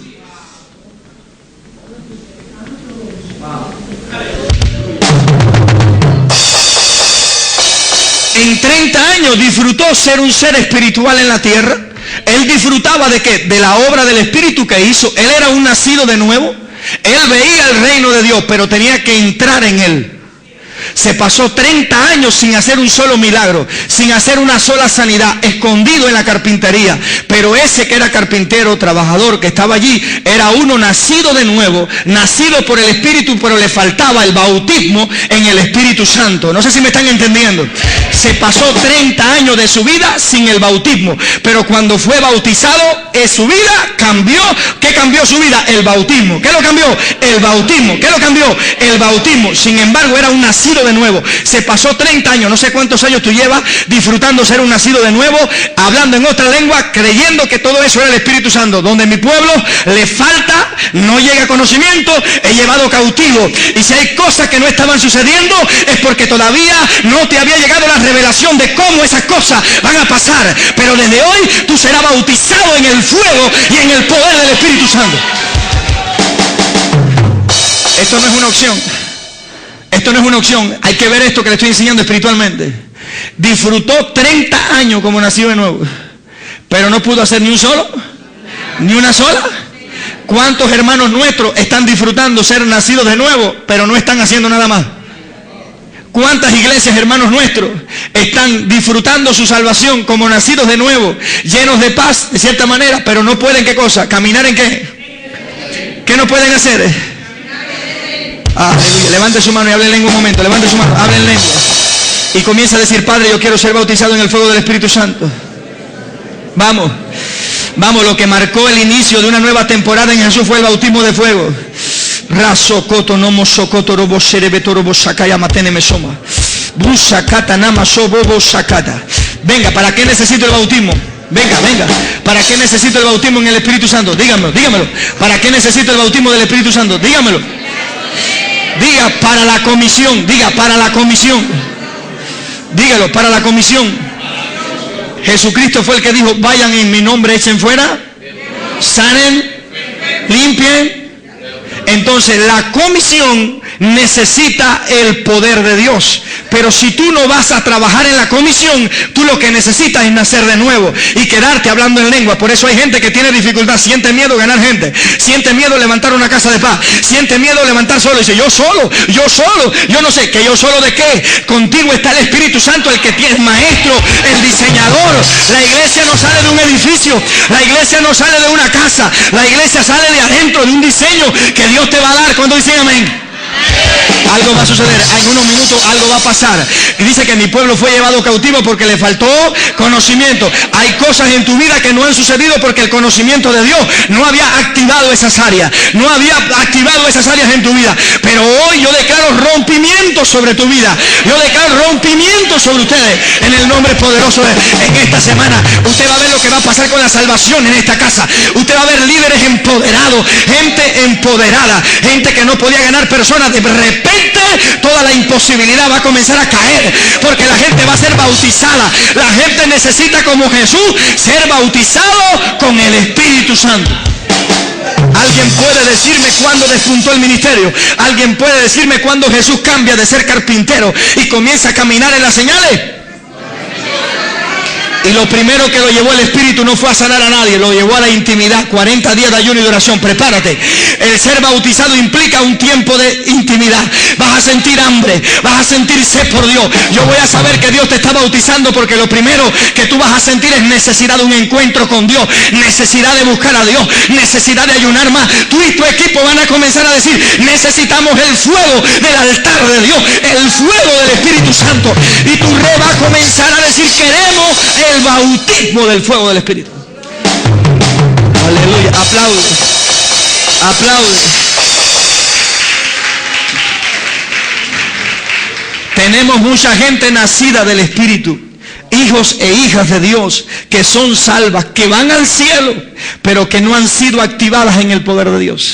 En 30 años disfrutó ser un ser espiritual en la tierra. Él disfrutaba ¿de qué? De la obra del Espíritu que hizo. Él era un nacido de nuevo. Él veía el reino de Dios, pero tenía que entrar en él. Se pasó 30 años sin hacer un solo milagro, sin hacer una sola sanidad, escondido en la carpintería. Pero ese que era carpintero, trabajador, que estaba allí, era uno nacido de nuevo, nacido por el Espíritu, pero le faltaba el bautismo en el Espíritu Santo. No sé si me están entendiendo. Se pasó 30 años de su vida sin el bautismo, pero cuando fue bautizado, su vida cambió. ¿Qué cambió su vida? El bautismo. ¿Qué lo cambió? El bautismo. ¿Qué lo cambió? El bautismo. Sin embargo, era un nacido de nuevo. Se pasó 30 años, no sé cuántos años tú llevas disfrutando ser un nacido de nuevo, hablando en otra lengua, creyendo que todo eso era el Espíritu Santo. Donde mi pueblo le falta, no llega a conocimiento, he llevado cautivo. Y si hay cosas que no estaban sucediendo, es porque todavía no te había llegado la revelación de cómo esas cosas van a pasar. Pero desde hoy tú serás bautizado en el fuego y en el poder del Espíritu Santo. Esto no es una opción. Esto no es una opción. Hay que ver esto que le estoy enseñando espiritualmente. Disfrutó 30 años como nacido de nuevo, pero no pudo hacer ni un solo, ni una sola. ¿Cuántos hermanos nuestros están disfrutando ser nacidos de nuevo, pero no están haciendo nada más? ¿Cuántas iglesias, hermanos nuestros, están disfrutando su salvación como nacidos de nuevo, llenos de paz, de cierta manera, pero no pueden, ¿qué cosa? ¿Caminar en qué? ¿Qué no pueden hacer? Aleluya. Levante su mano y hable en lengua un momento. Levante su mano, hable en lengua. Y comienza a decir: Padre, yo quiero ser bautizado en el fuego del Espíritu Santo. Vamos. Vamos, lo que marcó el inicio de una nueva temporada en Jesús fue el bautismo de fuego. Rasokoto nomo sokoto robo serebeto robo sakaya matene mesoma. Busakata nama sobobo sakata. Venga, ¿para qué necesito el bautismo? Venga, venga. ¿Para qué necesito el bautismo en el Espíritu Santo? Dígamelo, dígamelo. ¿Para qué necesito el bautismo del Espíritu Santo? Dígamelo. Diga: para la comisión. Diga: para la comisión. Dígalo: para la comisión. Jesucristo fue el que dijo: vayan en mi nombre, echen fuera, sanen, limpien. Entonces la comisión necesita el poder de Dios. Pero si tú no vas a trabajar en la comisión, tú lo que necesitas es nacer de nuevo y quedarte hablando en lengua. Por eso hay gente que tiene dificultad, siente miedo ganar gente, siente miedo levantar una casa de paz, siente miedo levantar solo. Dice: yo solo, yo no sé. ¿Que yo solo de qué? Contigo está el Espíritu Santo, el que tiene el maestro, el diseñador. La iglesia no sale de un edificio, la iglesia no sale de una casa, la iglesia sale de adentro, de un diseño que Dios te va a dar. Cuando dicen amén. Algo va a suceder, en unos minutos algo va a pasar. Y dice que mi pueblo fue llevado cautivo porque le faltó conocimiento. Hay cosas en tu vida que no han sucedido porque el conocimiento de Dios no había activado esas áreas. No había activado esas áreas en tu vida. Pero hoy yo declaro rompimiento sobre tu vida. Yo declaro rompimiento sobre ustedes en el nombre poderoso en esta semana. Usted va a ver lo que va a pasar con la salvación en esta casa. Usted va a ver líderes empoderados, gente empoderada, gente que no podía ganar personas. De repente toda la imposibilidad va a comenzar a caer, porque la gente va a ser bautizada. La gente necesita, como Jesús, ser bautizado con el Espíritu Santo. ¿Alguien puede decirme cuándo despuntó el ministerio? ¿Alguien puede decirme cuándo Jesús cambia de ser carpintero y comienza a caminar en las señales? Y lo primero que lo llevó el Espíritu no fue a sanar a nadie, lo llevó a la intimidad. 40 días de ayuno y de oración. Prepárate. El ser bautizado implica un tiempo de intimidad. Vas a sentir hambre, vas a sentir sed por Dios. Yo voy a saber que Dios te está bautizando porque lo primero que tú vas a sentir es necesidad de un encuentro con Dios, necesidad de buscar a Dios, necesidad de ayunar más. Tú y tu equipo van a comenzar a decir: necesitamos el fuego del altar de Dios, el fuego del Espíritu Santo. Y tu rey va a comenzar a decir: queremos el bautismo del fuego del Espíritu. Aleluya. Aplaude. Aplaude. Tenemos mucha gente nacida del Espíritu, hijos e hijas de Dios, que son salvas, que van al cielo, pero que no han sido activadas en el poder de Dios.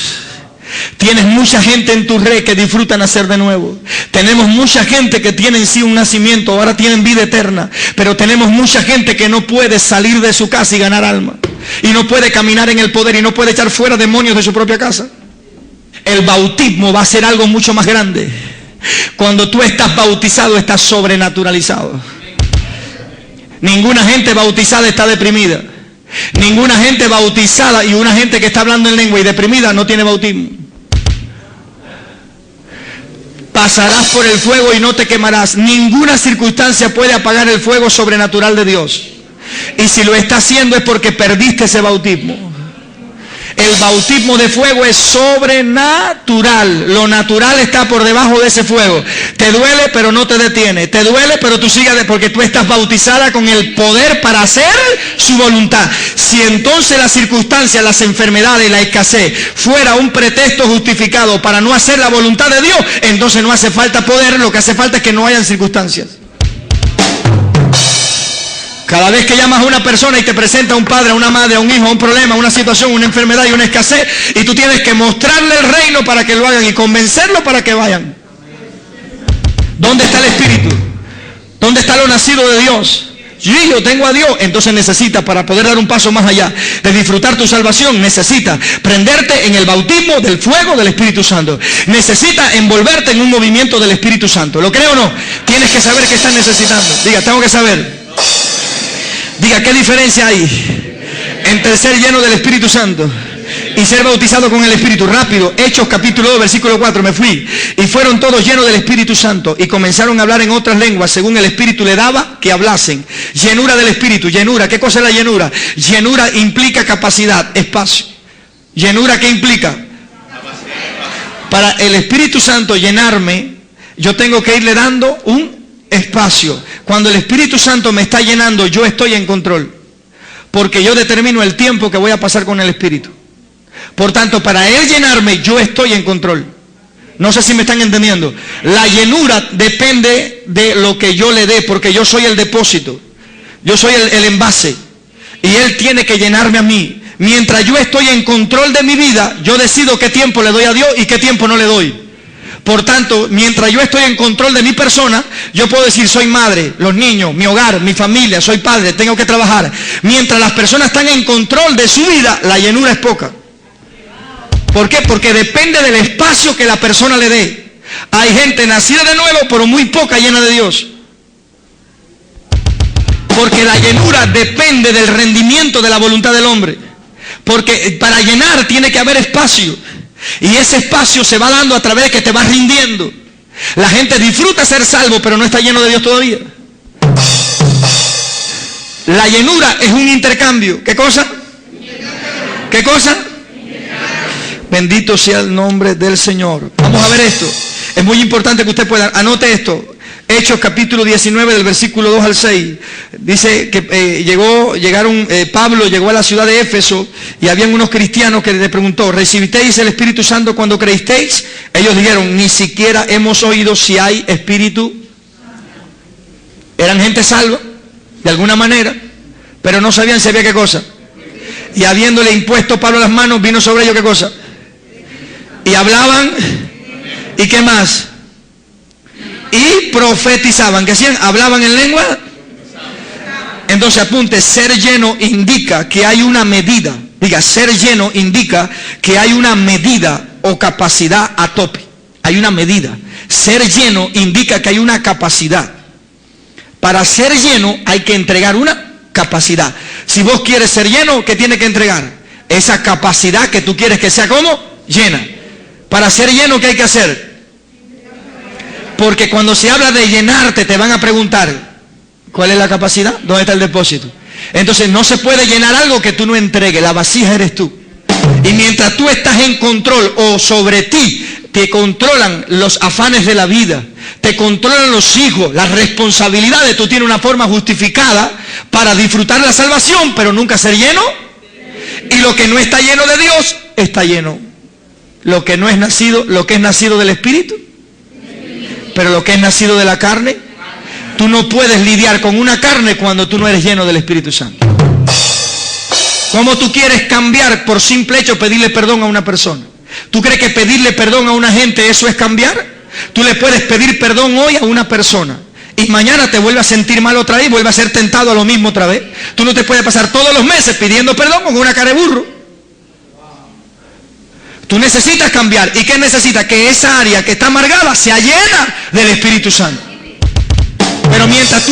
Tienes mucha gente en tu red que disfruta nacer de nuevo. Tenemos mucha gente que tiene en sí un nacimiento, ahora tienen vida eterna. Pero tenemos mucha gente que no puede salir de su casa y ganar alma. Y no puede caminar en el poder y no puede echar fuera demonios de su propia casa. El bautismo va a ser algo mucho más grande. Cuando tú estás bautizado, estás sobrenaturalizado. Ninguna gente bautizada está deprimida. Ninguna gente bautizada y una gente que está hablando en lengua y deprimida no tiene bautismo. pasarás por el fuego y no te quemarás. Ninguna circunstancia puede apagar el fuego sobrenatural de Dios. Y si lo está haciendo es porque perdiste ese bautismo. El bautismo de fuego es sobrenatural. Lo natural está por debajo de ese fuego. Te duele, pero no te detiene. Te duele, pero tú sigas, porque tú estás bautizada con el poder para hacer su voluntad. Si entonces las circunstancias, las enfermedades, la escasez fuera un pretexto justificado para no hacer la voluntad de Dios, entonces no hace falta poder, lo que hace falta es que no hayan circunstancias. Cada vez que llamas a una persona y te presenta a un padre, a una madre, a un hijo, a un problema, a una situación, una enfermedad y una escasez, y tú tienes que mostrarle el reino para que lo hagan y convencerlo para que vayan. ¿Dónde está el Espíritu? ¿Dónde está lo nacido de Dios? Yo tengo a Dios. Entonces necesitas, para poder dar un paso más allá de disfrutar tu salvación, necesitas prenderte en el bautismo del fuego del Espíritu Santo. Necesitas envolverte en un movimiento del Espíritu Santo. ¿Lo creo o no? Tienes que saber qué estás necesitando. Diga, tengo que saber. Diga, ¿qué diferencia hay entre ser lleno del Espíritu Santo y ser bautizado con el Espíritu? Rápido, Hechos capítulo 2, versículo 4, me fui. Y fueron todos llenos del Espíritu Santo y comenzaron a hablar en otras lenguas según el Espíritu le daba que hablasen. Llenura del Espíritu, llenura. ¿Qué cosa es la llenura? Llenura implica capacidad, espacio. ¿Llenura qué implica? Para el Espíritu Santo llenarme, yo tengo que irle dando un espacio. Cuando el Espíritu Santo me está llenando, yo estoy en control, porque yo determino el tiempo que voy a pasar con el Espíritu. Por tanto, para Él llenarme, yo estoy en control. No sé si me están entendiendo. La llenura depende de lo que yo le dé, porque yo soy el depósito, yo soy el envase, y Él tiene que llenarme a mí. Mientras yo estoy en control de mi vida, yo decido qué tiempo le doy a Dios y qué tiempo no le doy. Por tanto, mientras yo estoy en control de mi persona, yo puedo decir, soy madre, los niños, mi hogar, mi familia, soy padre, tengo que trabajar. Mientras las personas están en control de su vida, la llenura es poca. ¿Por qué? Porque depende del espacio que la persona le dé. Hay gente nacida de nuevo, pero muy poca llena de Dios. Porque la llenura depende del rendimiento de la voluntad del hombre. Porque para llenar tiene que haber espacio. Y ese espacio se va dando a través de que te vas rindiendo. La gente disfruta ser salvo, pero no está lleno de Dios todavía. La llenura es un intercambio. ¿Qué cosa? ¿Qué cosa? Bendito sea el nombre del Señor. Vamos a ver esto. Es muy importante que usted pueda, anote esto. Hechos capítulo 19 del versículo 2 al 6. Dice que Pablo llegó a la ciudad de Éfeso y habían unos cristianos que le preguntó, ¿recibisteis el Espíritu Santo cuando creísteis? Ellos dijeron, ni siquiera hemos oído si hay Espíritu. Eran gente salva, de alguna manera, pero no sabían si había qué cosa. Y habiéndole impuesto Pablo las manos, vino sobre ellos qué cosa. Y hablaban, ¿y qué más? Y profetizaban. ¿Qué hacían? ¿Hablaban en lengua? Entonces apunte, ser lleno indica que hay una medida. Diga, ser lleno indica que hay una medida o capacidad a tope. Hay una medida. Ser lleno indica que hay una capacidad. Para ser lleno hay que entregar una capacidad. Si vos quieres ser lleno, ¿qué tiene que entregar? Esa capacidad que tú quieres que sea como llena. Para ser lleno, ¿qué hay que hacer? Porque cuando se habla de llenarte, te van a preguntar, ¿cuál es la capacidad? ¿Dónde está el depósito? Entonces no se puede llenar algo que tú no entregues. La vasija eres tú. Y mientras tú estás en control, o sobre ti te controlan los afanes de la vida, te controlan los hijos, las responsabilidades, tú tienes una forma justificada para disfrutar la salvación, pero nunca ser lleno. Y lo que no está lleno de Dios, está lleno. Lo que no es nacido, lo que es nacido del Espíritu, pero lo que es nacido de la carne, tú no puedes lidiar con una carne cuando tú no eres lleno del Espíritu Santo. ¿Cómo tú quieres cambiar por simple hecho pedirle perdón a una persona? ¿Tú crees que pedirle perdón a una gente eso es cambiar? Tú le puedes pedir perdón hoy a una persona y mañana te vuelve a sentir mal otra vez y vuelve a ser tentado a lo mismo otra vez. Tú no te puedes pasar todos los meses pidiendo perdón con una cara de burro. Tú necesitas cambiar. ¿Y qué necesitas? Que esa área que está amargada sea llena del Espíritu Santo. Pero mientras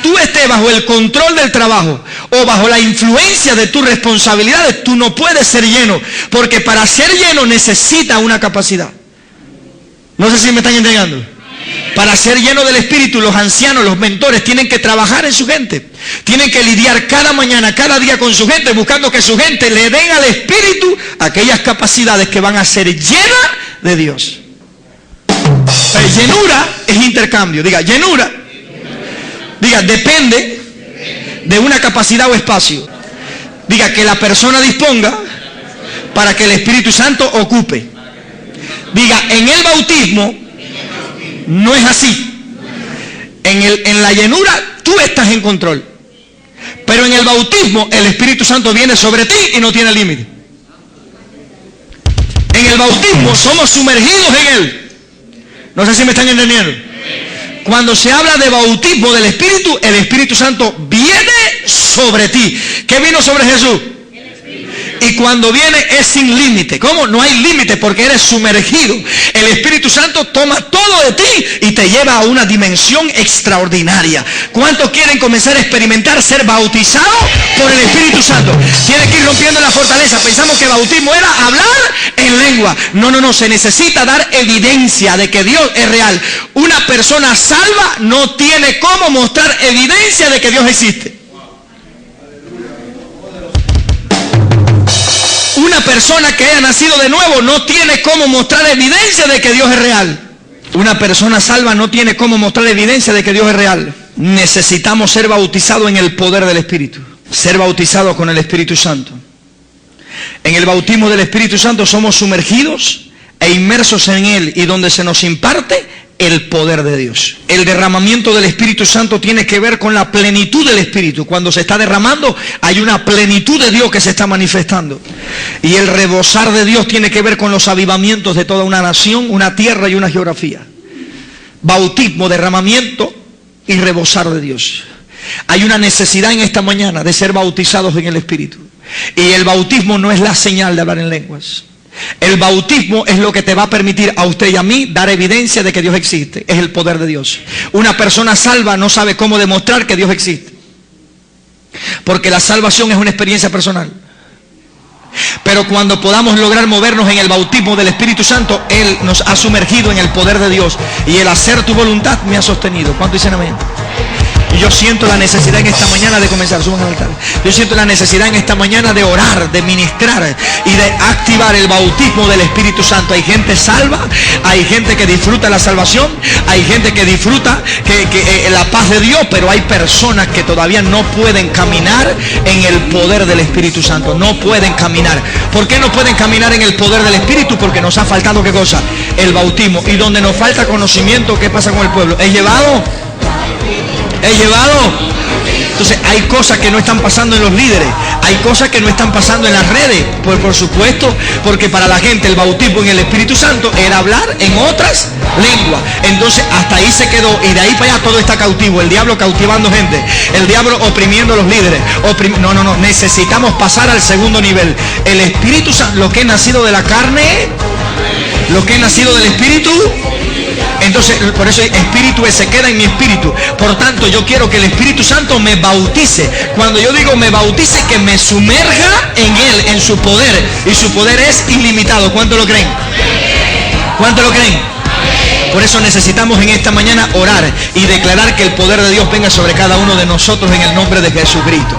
tú estés bajo el control del trabajo o bajo la influencia de tus responsabilidades, tú no puedes ser lleno. Porque para ser lleno necesitas una capacidad. No sé si me están entendendo. Para ser lleno del Espíritu, los ancianos, los mentores, tienen que trabajar en su gente. Tienen que lidiar cada mañana, cada día con su gente, buscando que su gente le den al Espíritu aquellas capacidades que van a ser llenas de Dios. Llenura es intercambio. Diga, llenura. Diga, depende de una capacidad o espacio. Diga, que la persona disponga para que el Espíritu Santo ocupe. Diga, en el bautismo no es así. En la llenura tú estás en control. Pero en el bautismo el Espíritu Santo viene sobre ti y no tiene límite. En el bautismo somos sumergidos en Él. No sé si me están entendiendo. Cuando se habla de bautismo del Espíritu, el Espíritu Santo viene sobre ti. ¿Qué vino sobre Jesús? Y cuando viene es sin límite. ¿Cómo? No hay límite porque eres sumergido. El Espíritu Santo toma todo de ti y te lleva a una dimensión extraordinaria. ¿Cuántos quieren comenzar a experimentar ser bautizados por el Espíritu Santo? Tienes que ir rompiendo la fortaleza. Pensamos que bautismo era hablar en lengua. No. Se necesita dar evidencia de que Dios es real. Una persona salva no tiene cómo mostrar evidencia de que Dios existe. Una persona que haya nacido de nuevo no tiene cómo mostrar evidencia de que Dios es real. Una persona salva no tiene cómo mostrar evidencia de que Dios es real. Necesitamos ser bautizados en el poder del Espíritu. Ser bautizados con el Espíritu Santo. En el bautismo del Espíritu Santo somos sumergidos e inmersos en Él, y donde se nos imparte el poder de Dios. El derramamiento del Espíritu Santo tiene que ver con la plenitud del Espíritu. Cuando se está derramando hay una plenitud de Dios que se está manifestando. Y el rebosar de Dios tiene que ver con los avivamientos de toda una nación, una tierra y una geografía. Bautismo, derramamiento y rebosar de Dios. Hay una necesidad en esta mañana de ser bautizados en el Espíritu. Y el bautismo no es la señal de hablar en lenguas. El bautismo es lo que te va a permitir a usted y a mí dar evidencia de que Dios existe. Es el poder de Dios. Una persona salva no sabe cómo demostrar que Dios existe, porque la salvación es una experiencia personal. Pero cuando podamos lograr movernos en el bautismo del Espíritu Santo, Él nos ha sumergido en el poder de Dios, y el hacer tu voluntad me ha sostenido. ¿Cuánto dicen amén? Y yo siento la necesidad en esta mañana de comenzar. Suban al altar. Yo siento la necesidad en esta mañana de orar, de ministrar y de activar el bautismo del Espíritu Santo. Hay gente salva, hay gente que disfruta la salvación, hay gente que disfruta la paz de Dios, pero hay personas que todavía no pueden caminar en el poder del Espíritu Santo. No pueden caminar. ¿Por qué no pueden caminar en el poder del Espíritu? Porque nos ha faltado, ¿qué cosa? El bautismo. Y donde nos falta conocimiento, ¿qué pasa con el pueblo? ¿Es llevado? Entonces hay cosas que no están pasando en los líderes, hay cosas que no están pasando en las redes, pues por supuesto, porque para la gente el bautismo en el Espíritu Santo era hablar en otras lenguas. Entonces hasta ahí se quedó, y de ahí para allá todo está cautivo, el diablo cautivando gente, el diablo oprimiendo a los líderes. No, necesitamos pasar al segundo nivel. El Espíritu Santo, lo que es nacido de la carne, lo que es nacido del Espíritu. Entonces, por eso el Espíritu se queda en mi espíritu. Por tanto, yo quiero que el Espíritu Santo me bautice. Cuando yo digo me bautice, que me sumerja en Él, en su poder. Y su poder es ilimitado. ¿Cuánto lo creen? ¿Cuánto lo creen? Por eso necesitamos en esta mañana orar y declarar que el poder de Dios venga sobre cada uno de nosotros en el nombre de Jesucristo.